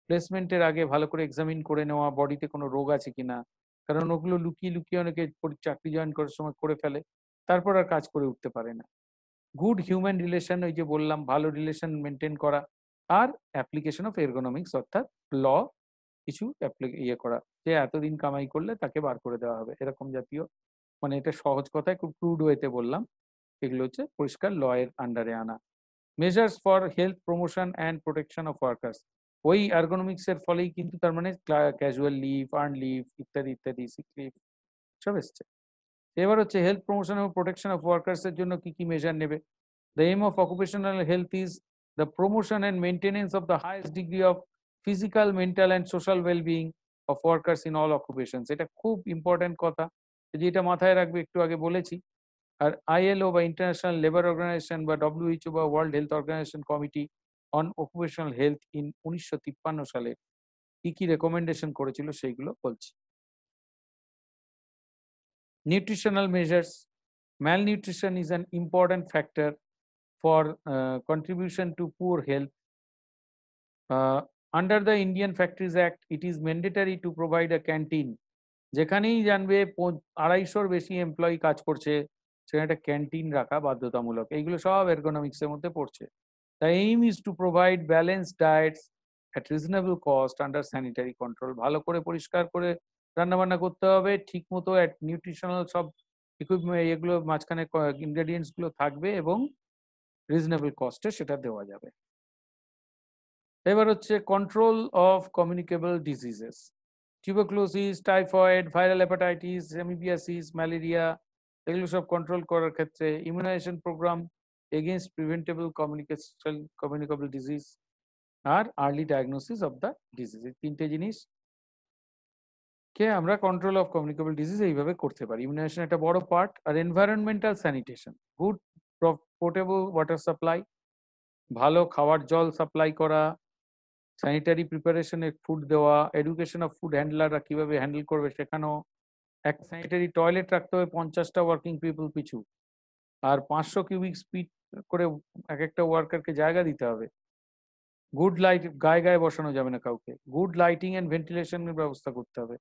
প্লেসমেন্টের আগে ভালো করে এক্সামিন করে নেওয়া বডিতে কোনো রোগ আছে কিনা, কারণ ওগুলো লুকিয়ে লুকিয়ে অনেকে চাকরি জয়েন করার সময় করে ফেলে, তারপর আর কাজ করে উঠতে পারে না। গুড হিউম্যান রিলেশন, ওই যে বললাম ভালো রিলেশন মেনটেন করা, আর অ্যাপ্লিকেশন অফ এরগোনমিক্স, অর্থাৎ ল কিছু ইয়ে করা, যে এতদিন কামাই করলে তাকে বার করে দেওয়া হবে, এরকম জাতীয়, মানে এটা সহজ কথায় খুব ক্রুড ওয়েতে বললাম, এগুলো হচ্ছে পরিষ্কার ল এর আন্ডারে আনা। Measures for health promotion and protection of workers, ওই এর এর ফলেই কিন্তু তার মানে ক্যাজুয়াল লিভ, আর্ন লিভ ইত্যাদি ইত্যাদি, সিক লিভ সব এসছে। এবার হচ্ছে হেলথ প্রমোশন এবং প্রোটেকশন অফ ওয়ার্কার্স এর জন্য কি কি মেজার নেবে। The aim of occupational health is the promotion and maintenance of the highest degree of physical, mental and social wellbeing of workers in all occupations. এটা খুব important কথা, যেটা মাথায় রাখবে, একটু আগে বলেছি। আর আইএলও বা ইন্টারন্যাশনাল লেবার অর্গানাইজেশন বা ডব্লিউএইচও বা World Health Organization committee on occupational health in 1953 সালে কি কি রেকমেন্ডেশন করেছিল সেইগুলো বলছি। Nutritional measures. Malnutrition is an important factor for contribution to poor health. Under the Indian Factories Act, it is mandatory to provide a canteen. যেখানেই জানবে 250 বেশি employee কাজ করছে, সেখানে একটা ক্যান্টিন রাখা বাধ্যতামূলক, এইগুলো সব এরগোনমিক্স এর মধ্যে পড়ছে। The aim is to provide balanced diets at reasonable cost under sanitary control. ভালো করে পরিষ্কার করে রান্না বান্না করতে হবে, ঠিক মতো নিউট্রিশনাল সব ইকুইপমেন্ট এগুলো মাঝখানে ইনগ্রেডিয়েন্টস গুলো থাকবে, এবং রিজনেবল কস্টে সেটা দেওয়া যাবে। এবার হচ্ছে control of communicable diseases, tuberculosis, typhoid, viral hepatitis, amoebiasis, malaria, এগুলো সব কন্ট্রোল করার ক্ষেত্রে immunisation programme against preventable communicable disease, আর early diagnosis of the disease, এই তিনটে জিনিস কে আমরা কন্ট্রোল অফ কমিউনিকেবল ডিজিজ এইভাবে করতে পারি। ইমিউনাইজেশন একটা বড় পার্ট। আর environmental sanitation, good portable water supply, ভালো খাওয়ার জল সাপ্লাই করা, স্যানিটারি প্রিপারেশনে ফুড দেওয়া, এডুকেশন অফ ফুড হ্যান্ডলাররা কিভাবে হ্যান্ডেল করবে শেখানো, এক স্যানিটারি টয়লেট রাখতে হবে 50টা ওয়ার্কিং পিপল পিছু, আর 500 কিউবিক স্পিড করে এক একটা ওয়ার্কারকে জায়গা দিতে হবে। গুড লাইট, গায়ে গায়ে বসানো যাবে না কাউকে। গুড লাইটিং অ্যান্ড ভেন্টিলেশনের ব্যবস্থা করতে হবে।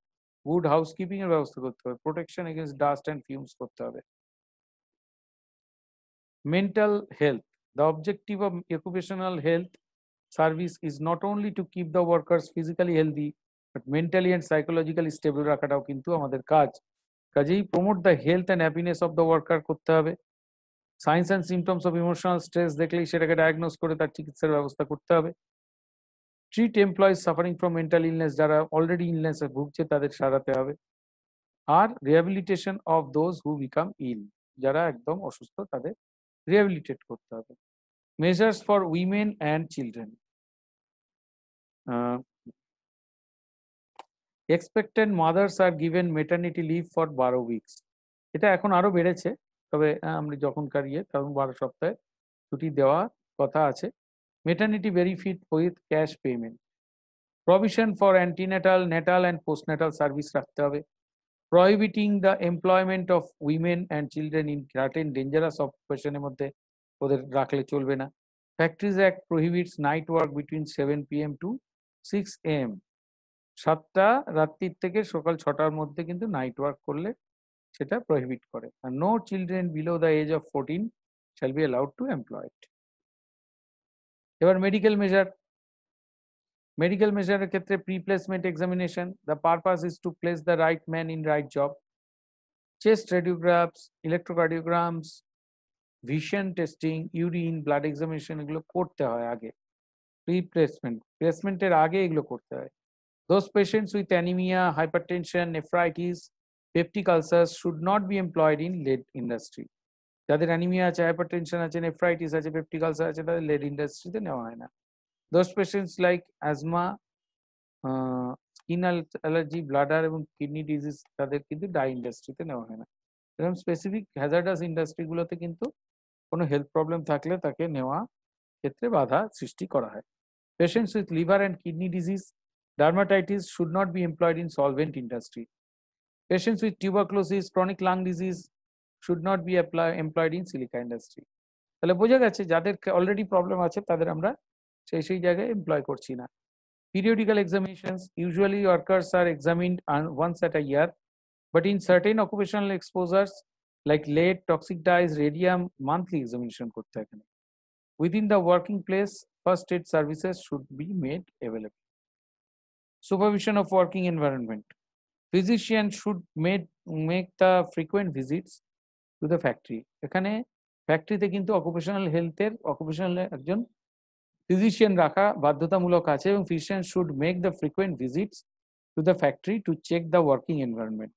গুড হাউসকিপিং এর ব্যবস্থা করতে হবে। Protection against dust and fumes করতে হবে। Mental health, the objective of occupational health service is not only to keep the workers physically healthy, but mentally and psychologically stable রাখাটাও কিন্তু আমাদের কাজ। কাজেই promote the health and happiness of the worker করতে হবে। Signs and symptoms of emotional stress দেখলেই সেটাকে diagnose করে তার চিকিৎসার ব্যবস্থা করতে হবে। Treat employees suffering from mental illness, যারা অলরেডি ইলনেসে ভুগছে তাদের সারাতে হবে। আর rehabilitation of those who become ill, যারা একদম অসুস্থ তাদের রিহ্যাবিলিটেট করতে হবে। Measures for women and children, expectant mothers are given maternity leave for 12 weeks. এটা এখন আরো বেড়েছে, তবে আমরা যখনকার তখন 12 সপ্তাহে ছুটি দেওয়া কথা আছে। Maternity benefit with cash payment. Provision for antenatal, natal and postnatal service রাখতে হবে। Prohibiting the employment of women and children in certain dangerous অকুপেশনের মধ্যে ওদের রাখলে চলবে না। Factories act prohibits night work between 7 PM to 6 AM। 7টা রাত্রির থেকে সকাল 6টার মধ্যে কিন্তু নাইট ওয়ার্ক করলে সেটা প্রহিবিট করে। আর no children below the age of 14 shall be allowed to employed. এবার মেডিকেল মেজার, মেডিকেল মেজারের ক্ষেত্রে pre placement examination, the purpose is to place the right man in right job. Chest radiographs, electrocardiograms, vision testing, urine, blood examination, এগুলো করতে হয় আগে। Pre placement, প্লেসমেন্টের আগে এগুলো করতে হয়। Those patients with anemia, hypertension, nephritis, peptic ulcers should not be employed in lead industry. যাদের anaemia আছে, হাইপারটেনশন আছে, নেফ্রাইটিস আছে, পেপটিক আলসার আছে, তাদের লেড ইন্ডাস্ট্রিতে নেওয়া হয় না। Those patients like asthma, skin allergy, bladder এবং কিডনি ডিজিজ তাদের কিন্তু ডাই ইন্ডাস্ট্রিতে নেওয়া হয় না। এরকম স্পেসিফিক হ্যাজার্ডাস ইন্ডাস্ট্রিগুলোতে কিন্তু কোনো হেলথ প্রবলেম থাকলে তাকে নেওয়া ক্ষেত্রে বাধা সৃষ্টি করা হয়। Patients with liver and kidney disease, dermatitis should not be employed in solvent industry. Patients with tuberculosis, chronic lung disease should not be employed in silica industry. তাহলে বোঝা গেছে যাদের অলরেডি প্রবলেম আছে তাদের আমরা সেই জায়গায় এমপ্লয় করছি না। Periodical examinations, usually workers are examined once at a year, but in certain occupational exposures like lead, toxic dyes, radium, monthly examination করতে হয় এখানে। Within the working place, first aid services should be made available. Supervision of working environment. Physician should make the frequent visits to the factory. এখানে ফ্যাক্টরিতে কিন্তু occupational হেলথের occupational একজন physician রাখা বাধ্যতামূলক আছে এবং physician should make the frequent visits to the factory to check the working environment.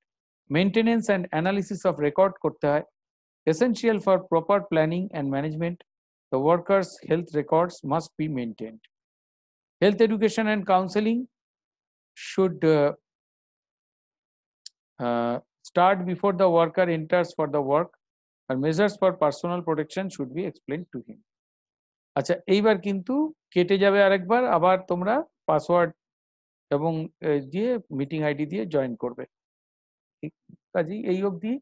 Maintenance and analysis of record করতে হয়। Essential for proper planning and management, the workers' health records must be maintained. Health education and counseling should start before the worker enters for the work, and measures for personal protection should be explained to him. আচ্ছা, এইবার কিন্তু কেটে যাবে আরেকবার, আবার তোমরা password এবং দিয়ে মিটিং আইডি দিয়ে জয়েন করবে। কাজেই এই অবধি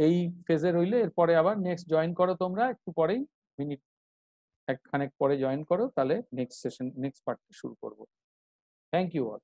এই ফেজে রইলে, এরপরে আবার নেক্সট জয়েন করো তোমরা একটু পরেই, মিনিট খানেক পরে জয়েন করো, তাহলে নেক্সট সেশন নেক্সট পার্টটা শুরু করব। Thank you all.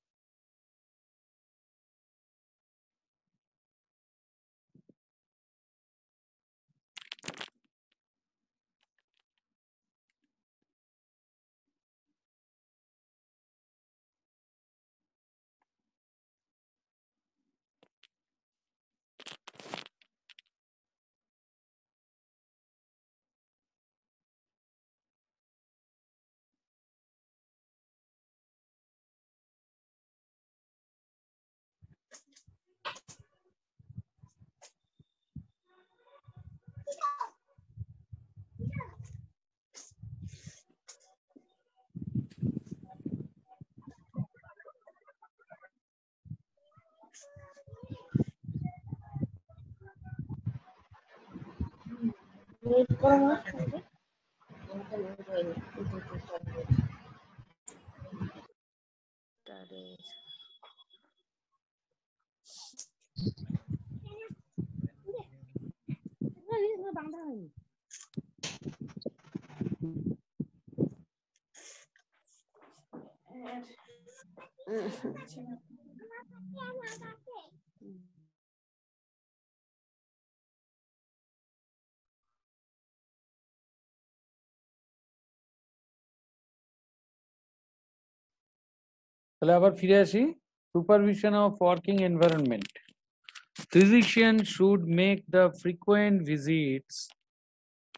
তাহলে আবার ফিরে আসি। Supervision of working environment. Physician should make the frequent visits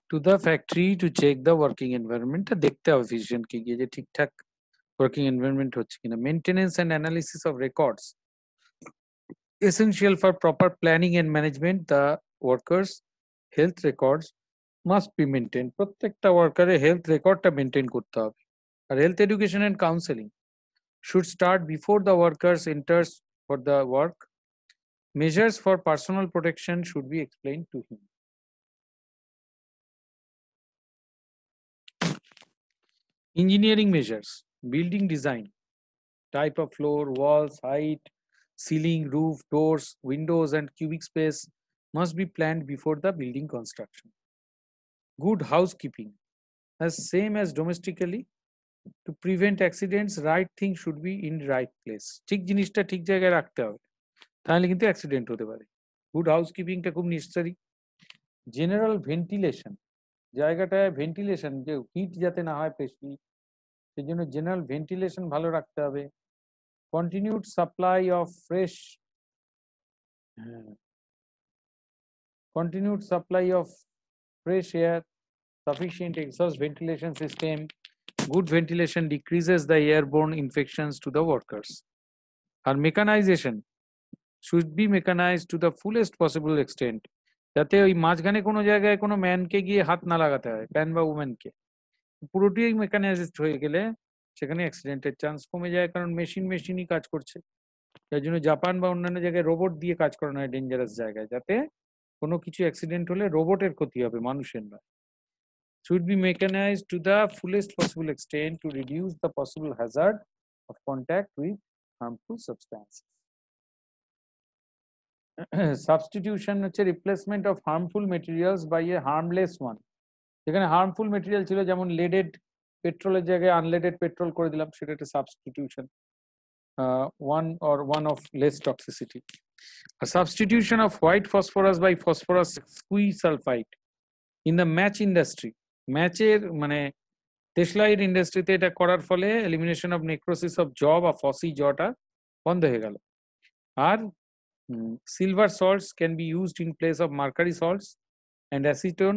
to the factory to check the working environment. দেখতে হবে physician কে গিয়ে যে ঠিকঠাক working environment হচ্ছে কিনা। Maintenance and analysis of records, essential for proper planning and management. The workers' health records must be maintained. প্রত্যেকটা ওয়ার্কারের health রেকর্ডটা maintain করতে হবে। আর health education and counselling should start before the workers enters for the work. Measures for personal protection should be explained to him. Engineering measures, building design, type of floor, walls, height, ceiling, roof, doors, windows, and cubic space must be planned before the building construction. Good housekeeping, as same as domestically, to prevent accidents, right thing should be in right place. ঠিক জিনিসটা ঠিক জায়গায় রাখতে হবে, তাহলে কিন্তু accident হতে পারে। গুড হাউসকিপিংটা খুব নেসেসারি। জেনারেল ভেন্টিলেশন, জায়গাটায় ভেন্টিলেশন, যে হিট যাতে না হয় বেশি, সেই জন্য জেনারেল ভেন্টিলেশন ভালো রাখতে হবে। Continued supply of fresh air, sufficient exhaust ventilation system. Good ventilation decreases the airborne infections to the workers. Our mechanization should be mechanized to the fullest possible extent, যাতে ওই মাঝখানে কোনো জায়গায় কোনো ম্যানকে গিয়ে হাত না লাগাতে হয়, ম্যান বা উম্যানকে। পুরোটাই মেকানাইজড হয়ে গেলে সেখানে অ্যাক্সিডেন্টের চান্স কমে যায়, কারণ মেশিনই কাজ করছে। তার জন্য জাপান বা অন্যান্য জায়গায় রোবট দিয়ে কাজ করানো হয় ডেঞ্জারাস জায়গায়, যাতে কোনো কিছু অ্যাক্সিডেন্ট হলে রোবটের ক্ষতি হবে, মানুষের নয়। Should be mechanized to the fullest possible extent to reduce the possible hazard of contact with harmful substances. Substitution হচ্ছে replacement of harmful materials by a harmless one. যেখানে harmful material ছিল, যেমন leaded পেট্রোলের জায়গায় আনলেডেড পেট্রোল করে দিলাম, সেটা একটা substitution, one of less toxicity. A substitution of white phosphorus by phosphorus squesulfide in the match industry. ম্যাচের মানে দেশলাইট ইন্ডাস্ট্রিতে এটা করার ফলে এলিমিনেশন অফ নেক্রোসিস অফ জ বা ফসি জটা বন্ধ হয়ে গেল। আর silver salts can be used in place of mercury salts and acetone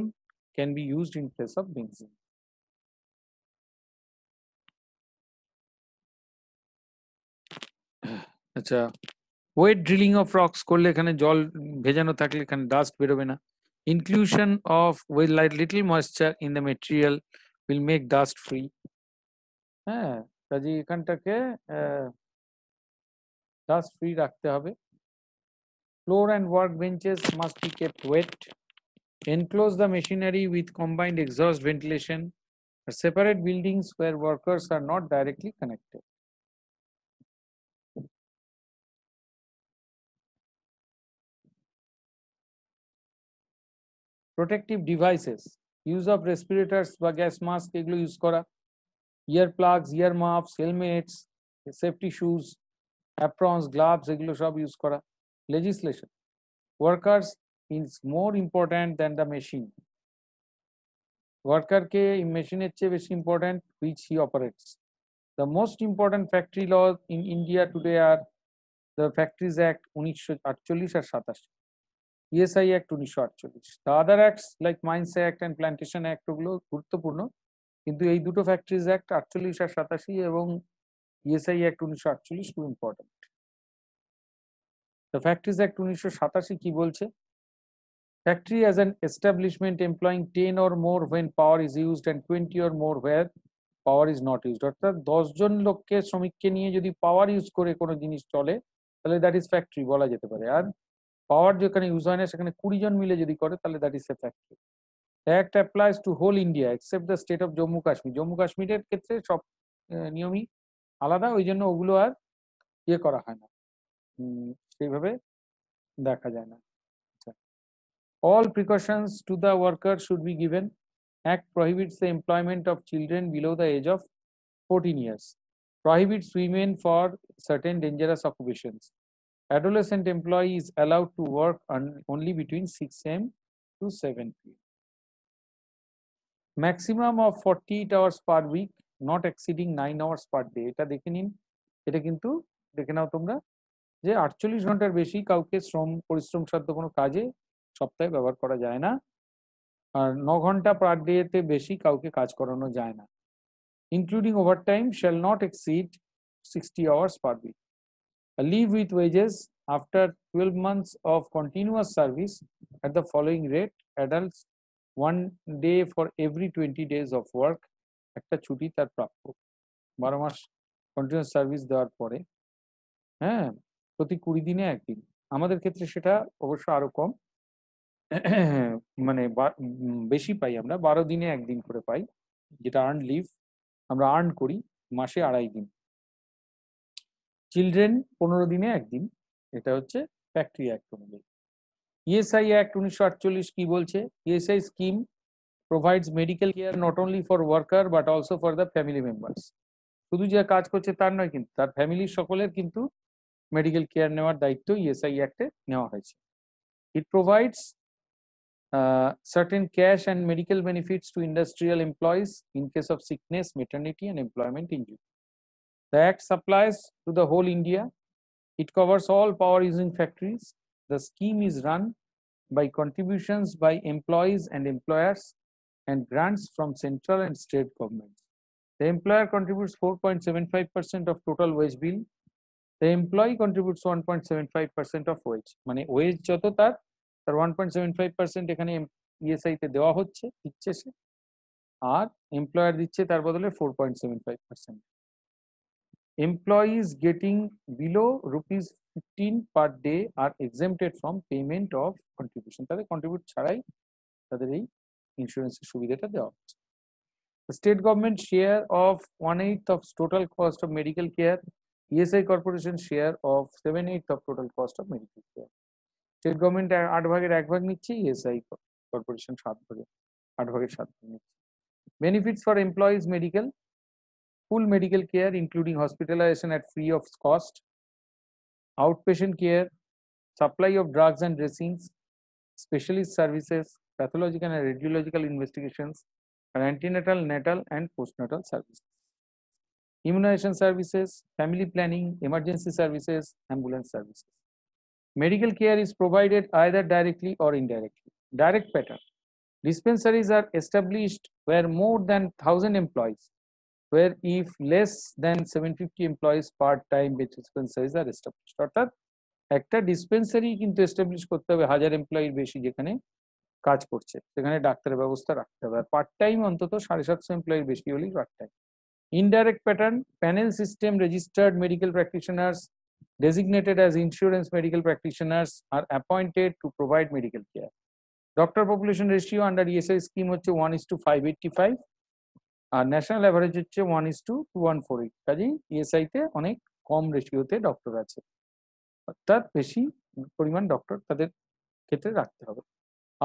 can be used in place of benzene. আচ্ছা, ওয়েট ড্রিলিং অফ রক্স করলে এখানে জল ভেজানো থাকলে এখানে ডাস্ট বেরোবে না। Inclusion of with little moisture in the material will make dust free. হ্যাঁ, কাজে এখানটাকে ডাস্ট ফ্রি রাখতে হবে। Floor and work benches must be kept wet. Enclose the machinery with combined exhaust ventilation. Separate buildings where workers are not directly connected. Protective devices, use of respirators বা gas mask এগুলো use করা, ear plugs, ear muffs, helmets, safety shoes, aprons, gloves এগুলো সব use করা। Legislation, workers is more important than the machine. ওয়ার্কারকে মেশিনের চেয়ে বেশি important which he operates. The most important factory law in India today are the factories act 1948 আর 87, ESI act 1948। The other acts like mines act and plantation act ওগুলো গুরুত্বপূর্ণ, কিন্তু এই দুটো ফ্যাক্টরিজ অ্যাক্ট 48 আর 87 এবং ইএসআই অ্যাক্ট 1948 খুব important. The factories act 1987 কি বলছে? Factory as an establishment employing 10 or more when power is used and 20 or more where power is not used. অর্থাৎ 10 জন লোককে শ্রমিককে নিয়ে যদি পাওয়ার ইউজ করে কোনো জিনিস চলে তাহলে দ্যাট ইজ ফ্যাক্টরি বলা যেতে পারে। আর পাওয়ার যেখানে ইউজ হয় না সেখানে 20 জন মিলে যদি করে তাহলে that is a factory. The act applies to whole India except the state of Jammu Kashmir. Jammu কাশ্মীরের ক্ষেত্রে সব নিয়মই আলাদা, ওই জন্য ওগুলো আর ইয়ে করা হয় না, সেইভাবে দেখা যায় না। All precautions to the worker should be given. Act prohibits the employment of children below the age of 14 years. Prohibits women for certain dangerous occupations. Adolescent employee is allowed to work only between 6 am to 7 pm. Maximum of 48 hours per week, not exceeding 9 hours per day. এটা দেখে নিন, এটা কিন্তু দেখে নাও তোমরা যে 48 ঘন্টার বেশি কাউকে পরিশ্রম সাধ্য কোনো কাজে সপ্তাহে ব্যবহার করা যায় না, আর 9 ঘন্টা পার ডেতে বেশি কাউকে কাজ করানো যায় না। Including overtime shall not exceed 60 hours per week. A leave with wages after 12 months of continuous service at the following rate: adults 1 day for every 20 days of work. একটা ছুটি তার প্রাপ্য 12 মাস কন্টিনিউয়াস সার্ভিস দেওয়ার পরে, হ্যাঁ, প্রতি 20 দিনে একদিন। আমাদের ক্ষেত্রে সেটা অবশ্য আরো কম, মানে বেশি পাই আমরা, 12 দিনে একদিন করে পাই, যেটা আর্ন লিভ আমরা আর্ন করি মাসে 2.5 দিন। চিলড্রেন 15 দিনে একদিন, এটা হচ্ছে ফ্যাক্টরি অ্যাক্ট অনুযায়ী। ইএসআই অ্যাক্ট 1948 কি বলছে? ESI scheme provides medical care not only for worker but also for the family members. শুধু যে কাজ করছে তার নয়, কিন্তু তার ফ্যামিলির সকলের কিন্তু মেডিকেল কেয়ার নেওয়ার দায়িত্ব ইএসআই অ্যাক্টে নেওয়া হয়েছে। ইট provides certain cash and medical benefits to industrial employees in case of sickness, maternity and employment injury. The act applies to the whole India. It covers all power using factories. The scheme is run by contributions by employees and employers and grants from central and state governments. The employer contributes 4.75% of total wage bill. The employee contributes 1.75% of wage. মানে wedge যত তার 1.75% এখানে ESI তে দেওয়া হচ্ছে, দিচ্ছে সে, আর employer দিচ্ছে তার বদলে 4.75%। employees getting below rupees 15 per day are exempted from payment of contribution. তাদের কন্ট্রিবিউট ছাড়াই তাদের এই ইন্স্যুরেন্সের সুবিধাটা দেওয়া হচ্ছে। The state government share of 1/8 of total cost of medical care, ESI corporation share of 7/8 of total cost of medical care. State government 8 ভাগের 1 ভাগ নিচ্ছে, ESI corporation 8 ভাগের 7 ভাগ নিচ্ছে। Benefits for employees medical: full medical care including hospitalization at free of cost, outpatient care, supply of drugs and dressings, specialist services, pathological and radiological investigations, and antenatal, natal and postnatal services, immunization services, family planning, emergency services, ambulance services. Medical care is provided either directly or indirectly. Direct pattern: dispensaries are established where more than 1,000 employees, where if less than 750 employees part-time dispensaries are established. অর্থাৎ একটা dispensary কিন্তু establish করতে হবে 1000 এমপ্লয়ির বেশি যেখানে কাজ করছে, সেখানে ডাক্তারের ব্যবস্থা রাখতে হবে। আর পার্ট টাইম অন্তত 750 এমপ্লয়ির বেশি হলেই part time. Indirect pattern: panel system, registered medical practitioners designated as insurance medical practitioners are appointed to provide medical care. Doctor population ratio under ESI scheme হচ্ছে 1:585 আর ন্যাশনাল অ্যাভারেজ হচ্ছে 1:2148। কাজেই ESI তে অনেক কম রেশিওতে doctor আছে, অর্থাৎ বেশি পরিমাণ ডক্টর তাদের ক্ষেত্রে রাখতে হবে।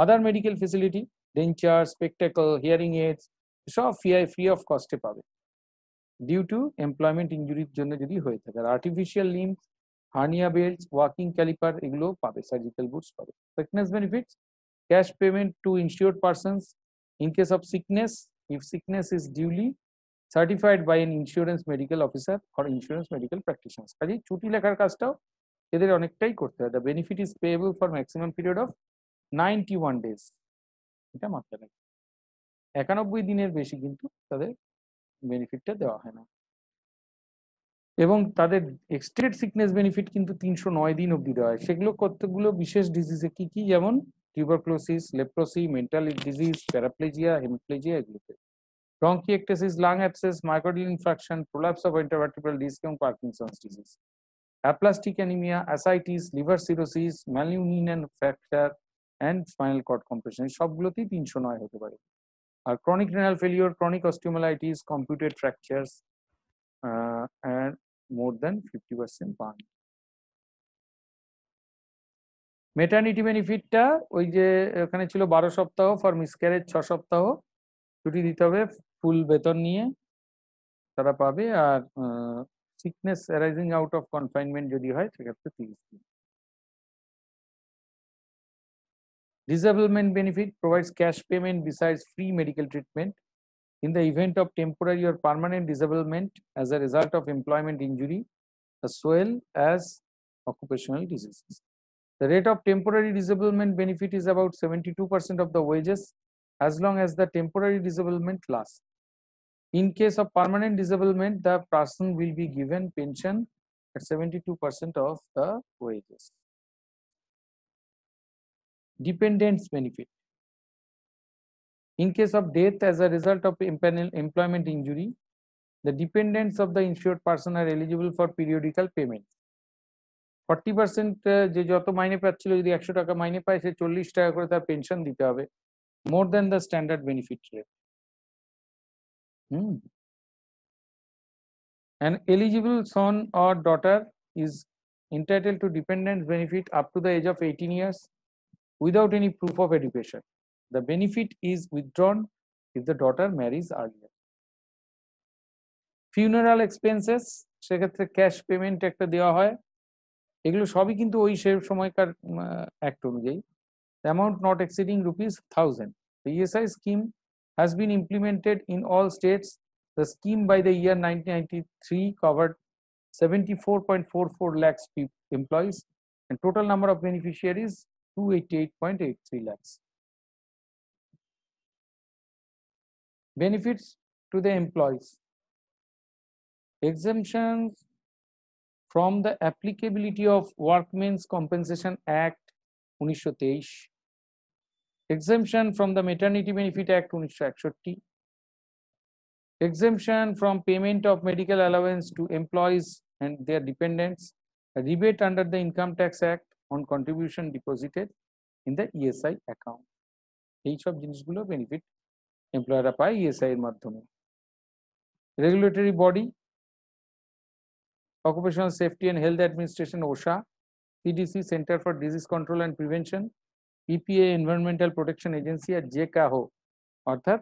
Other medical facility, denture, spectacle, hearing aids সব ফ্রি অফ কস্টে পাবে ডিউ টু এমপ্লয়মেন্ট ইঞ্জুরির জন্য যদি হয়ে থাকে। আর artificial limb, hernia belts, walking caliper এগুলো পাবে, সার্জিক্যাল বুটস পাবে। Sickness benefits: cash payment to insured persons in case of sickness if sickness is duly certified by an insurance medical officer or insurance medical practitioners. কাজে ছুটি লেখার কাজটাও এদের অনেকটাই করতে হয়। The benefit is payable for maximum period of 91 days. এটা মাথায় রাখবে, 91 দিনের বেশি কিন্তু তাদের বেনিফিটটা দেওয়া হয় না। এবং তাদের এক্সটেন্ডেড সিকনেস বেনিফিট কিন্তু 309 দিন অবধি দেওয়া হয়। সেগুলো কতগুলো বিশেষ ডিজিজে কি কি, যেমন tuberculosis, leprosy, mental disease, paraplegia, hemiplegia এগুলোতে। Bronchiectasis, lung abscess, myocardial infarction, prolapse of intervertebral disc এবং Parkinson's disease, aplastic anaemia, ascites, liver cirrhosis, malunion fracture and spinal cord compression সবগুলোতেই 309 হতে পারে। আর chronic renal failure, chronic osteomyelitis, computed fractures and more than 50% পান। Maternity বেনিফিটটা ওই যে ওখানে ছিল 12 সপ্তাহ, ফর মিসক্যারেজ 6 সপ্তাহ ছুটি দিতে হবে, ফুল বেতন নিয়ে তারা পাবে। আর sickness arising out of confinement যদি হয় সেক্ষেত্রে 30 দিন। Disablement benefit provides cash payment besides free medical treatment in the event of temporary or permanent disablement as a result of employment injury as well as occupational diseases. The rate of temporary disablement benefit is about 72% of the wages as long as the temporary disablement lasts. In case of permanent disablement, the person will be given pension at 72% of the wages. Dependents benefit: in case of death as a result of employment injury, the dependents of the insured person are eligible for periodical payment. 40% যে যত মাইনে পাচ্ছিল যদি 100 টাকা মাইনে পায় সে 40 টাকা করে তার পেনশন দিতে হবে, more than the standard benefit rate. An eligible son or daughter is entitled to dependent benefit up to the age of 18 years without any proof of education. The benefit is withdrawn if the daughter marries earlier. Funeral expenses সেক্ষেত্রে cash payment একটা দেওয়া হয়। এগুলো সবই কিন্তু ওই সে সময়কার act অনুযায়ী। The amount not exceeding ₹1000. The ESI scheme has been implemented in all states. The scheme by the year 1993 covered 74.44 lakhs employees and total number of beneficiaries 288.83 lakhs. Benefits to the employees: exemptions from the applicability of Workmen's Compensation Act 1923, exemption from the Maternity Benefit Act 1961, Exemption from payment of medical allowance to employees and their dependents, a rebate under the Income Tax Act on contribution deposited in the ESI account. এই সব জিনিসগুলো benefit এমপ্লয়াররা পায় ESI এর মাধ্যমে। Regulatory body, Occupational Safety and Health Administration OSHA, CDC Center for Disease Control and Prevention, EPA Environmental Protection Agency R JCAHO অর্থাৎ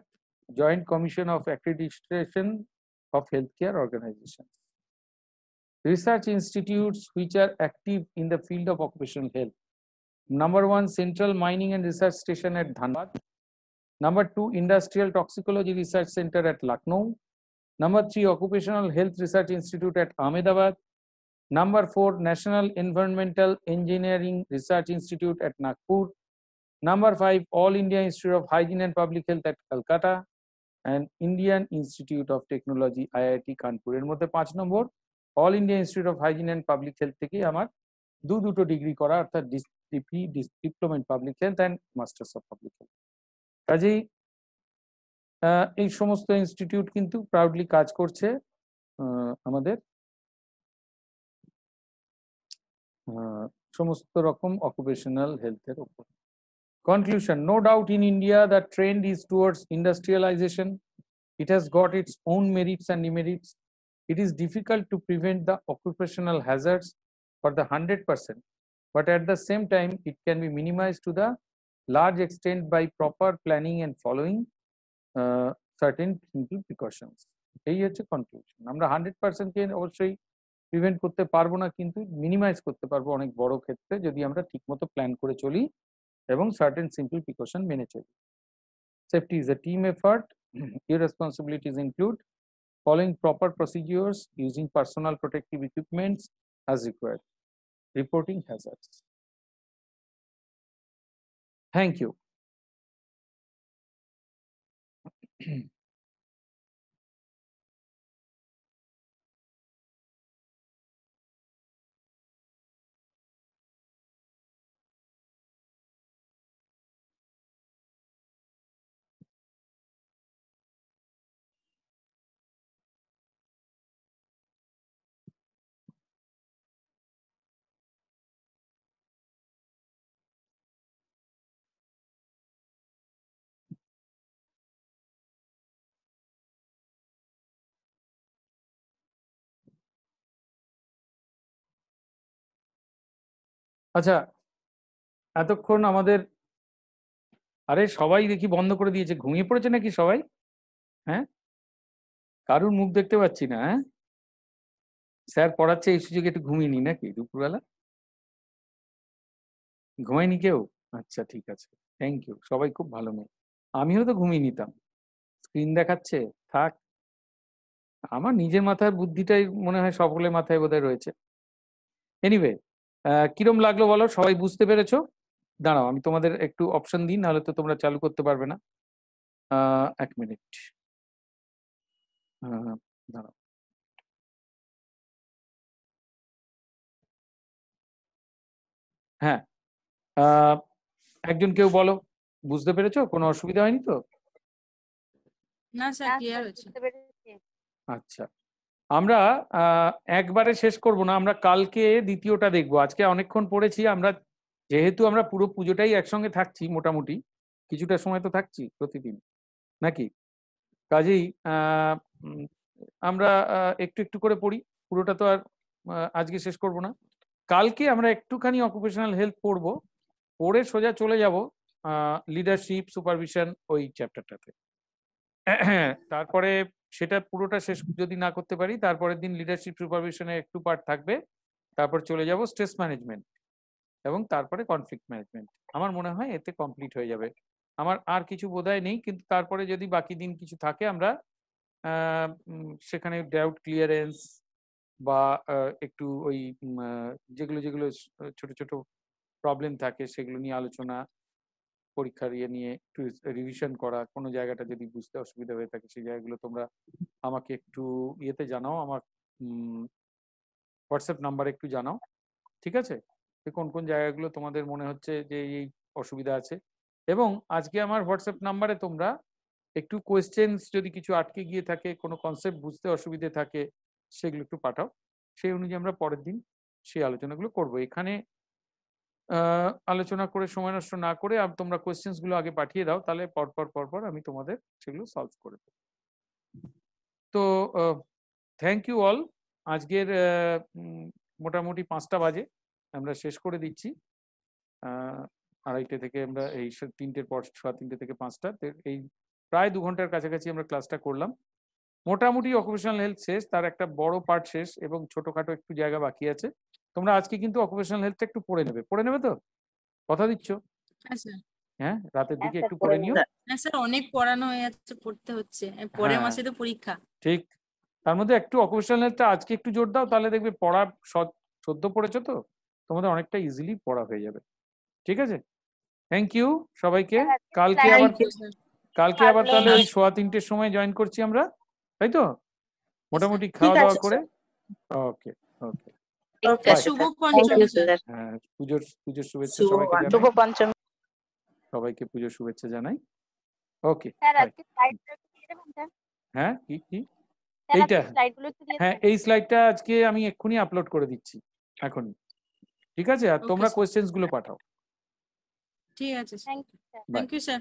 Joint Commission of Accreditation of Healthcare Organizations. Research institutes which are active in the field of occupational health. Number 1, Central Mining and Research Station at Dhanbad. Number 2, Industrial Toxicology Research Center at Lucknow. Number 3, Occupational Health Research Institute at Ahmedabad. Number 4, National Environmental Engineering Research Institute at Nagpur. Number 5, All India Institute of Hygiene and Public Health at Calcutta. And Indian Institute of Technology IIT Kanpur. এর মধ্যে 5 নম্বর All India Institute of Hygiene and Public Health থেকে আমার দুটো degree করা, অর্থাৎ diploma in public health and masters of public health. কাজেই এই সমস্ত ইনস্টিটিউট কিন্তু প্রাউডলি কাজ করছে আমাদের সমস্ত রকম অকুপেশনাল হেলথের উপর। Conclusion: no doubt in India the trend is towards industrialization. It has got its own merits and demerits. It is difficult to prevent the occupational hazards for the 100%, but at the same time it can be minimized to the large extent by proper planning and following certain simple precautions. এই হচ্ছে conclusion. আমরা 100% কে অবশ্যই prevent করতে পারবো না, কিন্তু minimise করতে পারবো অনেক বড় ক্ষেত্রে যদি আমরা ঠিকমতো প্ল্যান করে চলি এবং সার্টেন সিম্পল প্রিকশন মেনে চলি। Safety is a team effort. Your responsibilities include following proper procedures, using personal protective equipments as required, reporting hazards. Thank you. আচ্ছা, এতক্ষণ আমাদের আরে সবাই দেখি বন্ধ করে দিয়েছে, ঘুমিয়ে পড়েছে নাকি সবাই? হ্যাঁ, কারুর মুখ দেখতে পাচ্ছি না। হ্যাঁ, স্যার পড়াচ্ছে এই সুযোগে একটু ঘুমিয়ে নি নাকি দুপুরবেলা? ঘুমায়নি কেউ? আচ্ছা ঠিক আছে, থ্যাংক ইউ। সবাই খুব ভালো মেয়ে। আমিও তো ঘুমিয়ে নিতাম। স্ক্রিন দেখাচ্ছে, থাক। আমার নিজের মাথার বুদ্ধিটাই মনে হয় সকলের মাথায় বোধহয় রয়েছে। এনিওয়ে, কিরম লাগলো বলো? সবাই বুঝতে পেরেছো? দাঁড়াও আমি তোমাদের একটু অপশন দিই, নাহলে তো তোমরা চালু করতে পারবে না। 1 মিনিট দাঁড়াও। হ্যাঁ, একজন কেউ বলো, বুঝতে পেরেছো? কোনো অসুবিধা হয়নি তো? না স্যার, হ্যাঁ ক্লিয়ার স্যার, হচ্ছে। বুঝতে পেরেছি। আচ্ছা, আমরা একবারে শেষ করব না, আমরা কালকে দ্বিতীয়টা দেখবো। আজকে অনেকক্ষণ পড়েছি আমরা, যেহেতু আমরা পুরো পুজোটাই একসঙ্গে থাকছি, মোটামুটি কিছুটা সময় তো থাকছি প্রতিদিন নাকি? কাজেই আমরা একটু একটু করে পড়ি, পুরোটা তো আর আজকে শেষ করব না। কালকে আমরা একটুখানি অকুপেশনাল হেলথ পড়বো, পড়ে সোজা চলে যাব লিডারশিপ সুপারভিশন ওই চ্যাপ্টারটাতে। তারপরে সেটা পুরোটা শেষ যদি না করতে পারি, তারপরের দিন লিডারশিপ সুপারভিশনে একটু পার্ট থাকবে, তারপর চলে যাব স্ট্রেস ম্যানেজমেন্ট এবং তারপরে কনফ্লিক্ট ম্যানেজমেন্ট। আমার মনে হয় এতে কমপ্লিট হয়ে যাবে। আমার আর কিছু বোধহয় নেই, কিন্তু তারপরে যদি বাকি দিন কিছু থাকে আমরা সেখানে ডাউট ক্লিয়ারেন্স বা একটু ওই যেগুলো যেগুলো ছোট ছোট প্রবলেম থাকে সেগুলো নিয়ে আলোচনা, পরীক্ষার ইয়ে নিয়ে একটু রিভিশন করা, কোনো জায়গাটা যদি বুঝতে অসুবিধা হয়ে থাকে সেই জায়গাগুলো তোমরা আমাকে একটু ইয়েতে জানাও, আমার হোয়াটসঅ্যাপ নাম্বারে একটু জানাও, ঠিক আছে? কোন কোন জায়গাগুলো তোমাদের মনে হচ্ছে যে এই অসুবিধা আছে। এবং আজকে আমার হোয়াটসঅ্যাপ নাম্বারে তোমরা একটু কোয়েশ্চেন্স যদি কিছু আটকে গিয়ে থাকে, কোনো কনসেপ্ট বুঝতে অসুবিধে থাকে, সেগুলো একটু পাঠাও। সেই অনুযায়ী আমরা পরের দিন সেই আলোচনাগুলো করব। এখানে আলোচনা করে সময় নষ্ট না করে তোমরা কোয়েশ্চেন্স গুলো আগে পাঠিয়ে দাও, তাহলে পরপর আমি তোমাদের সেগুলো সলভ করে দেবো। তো থ্যাংক ইউ অল। আজকের মোটামুটি 5টা বাজে আমরা শেষ করে দিচ্ছি। 2:30 থেকে আমরা এই 3টের পর 3:30 থেকে 5টা, এই প্রায় 2 ঘন্টার কাছাকাছি আমরা ক্লাসটা করলাম। মোটামুটি অকুপেশনাল হেলথ শেষ, তার একটা বড় পার্ট শেষ এবং ছোটখাটো একটু জায়গা বাকি আছে। তোমরা আজকে কিন্তু অকুপেশনাল হেলথটা একটু পড়ে নেবে তো? কথা দিচ্ছ? হ্যাঁ স্যার। হ্যাঁ, রাতের দিকে হ্যাঁ, একটু পড়ে নিও। হ্যাঁ স্যার, অনেক পড়ানো হয়ে যাচ্ছে, পড়তে হচ্ছে। পরের হ্যাঁ। মাসে তো পরীক্ষা। ঠিক, তার মধ্যে একটু অকুপেশনাল হেলথটা আজকে একটু জোর দাও, তাহলে দেখবে পড়া সদ্য পড়েছো তো, তোমাদের অনেকটা ইজিলি পড়া হয়ে যাবে। ঠিক আছে, থ্যাংক ইউ সবাইকে। কালকে Thank আবার Thank you, sir. তাহলে ভালো। ওই 3:15-র সময় জয়েন করছি আমরা, তাই তো? মোটামুটি ঠিক খাওয়া দাওয়া আছে, করে। Okay okay, okay, Bye. শুভ thank Panchami you sir. Sir. হ্যাঁ, পুজোর শুভেচ্ছা শুভ সবাইকে পঞ্চমী। জানাই। শুভ পঞ্চমী। সবাইকে পুজোর শুভেচ্ছা জানাই। ওকে, স্যার বাই। আজকে স্লাইডটা একটু দিয়ে দেবেন স্যার? হ্যাঁ, কি স্যার আজকে এইটা? স্লাইডগুলো একটু দিয়ে হ্যাঁ, দেবেন? এই স্লাইডটা আজকে আমি এক্ষুনি আপলোড করে দিচ্ছি, এখনই। ঠিক আছে, আর Okay, তোমরা sir. কোয়েশ্চেন্স গুলো পাঠাও। ঠিক আছে sir. Thank you sir. Bye. Thank you sir.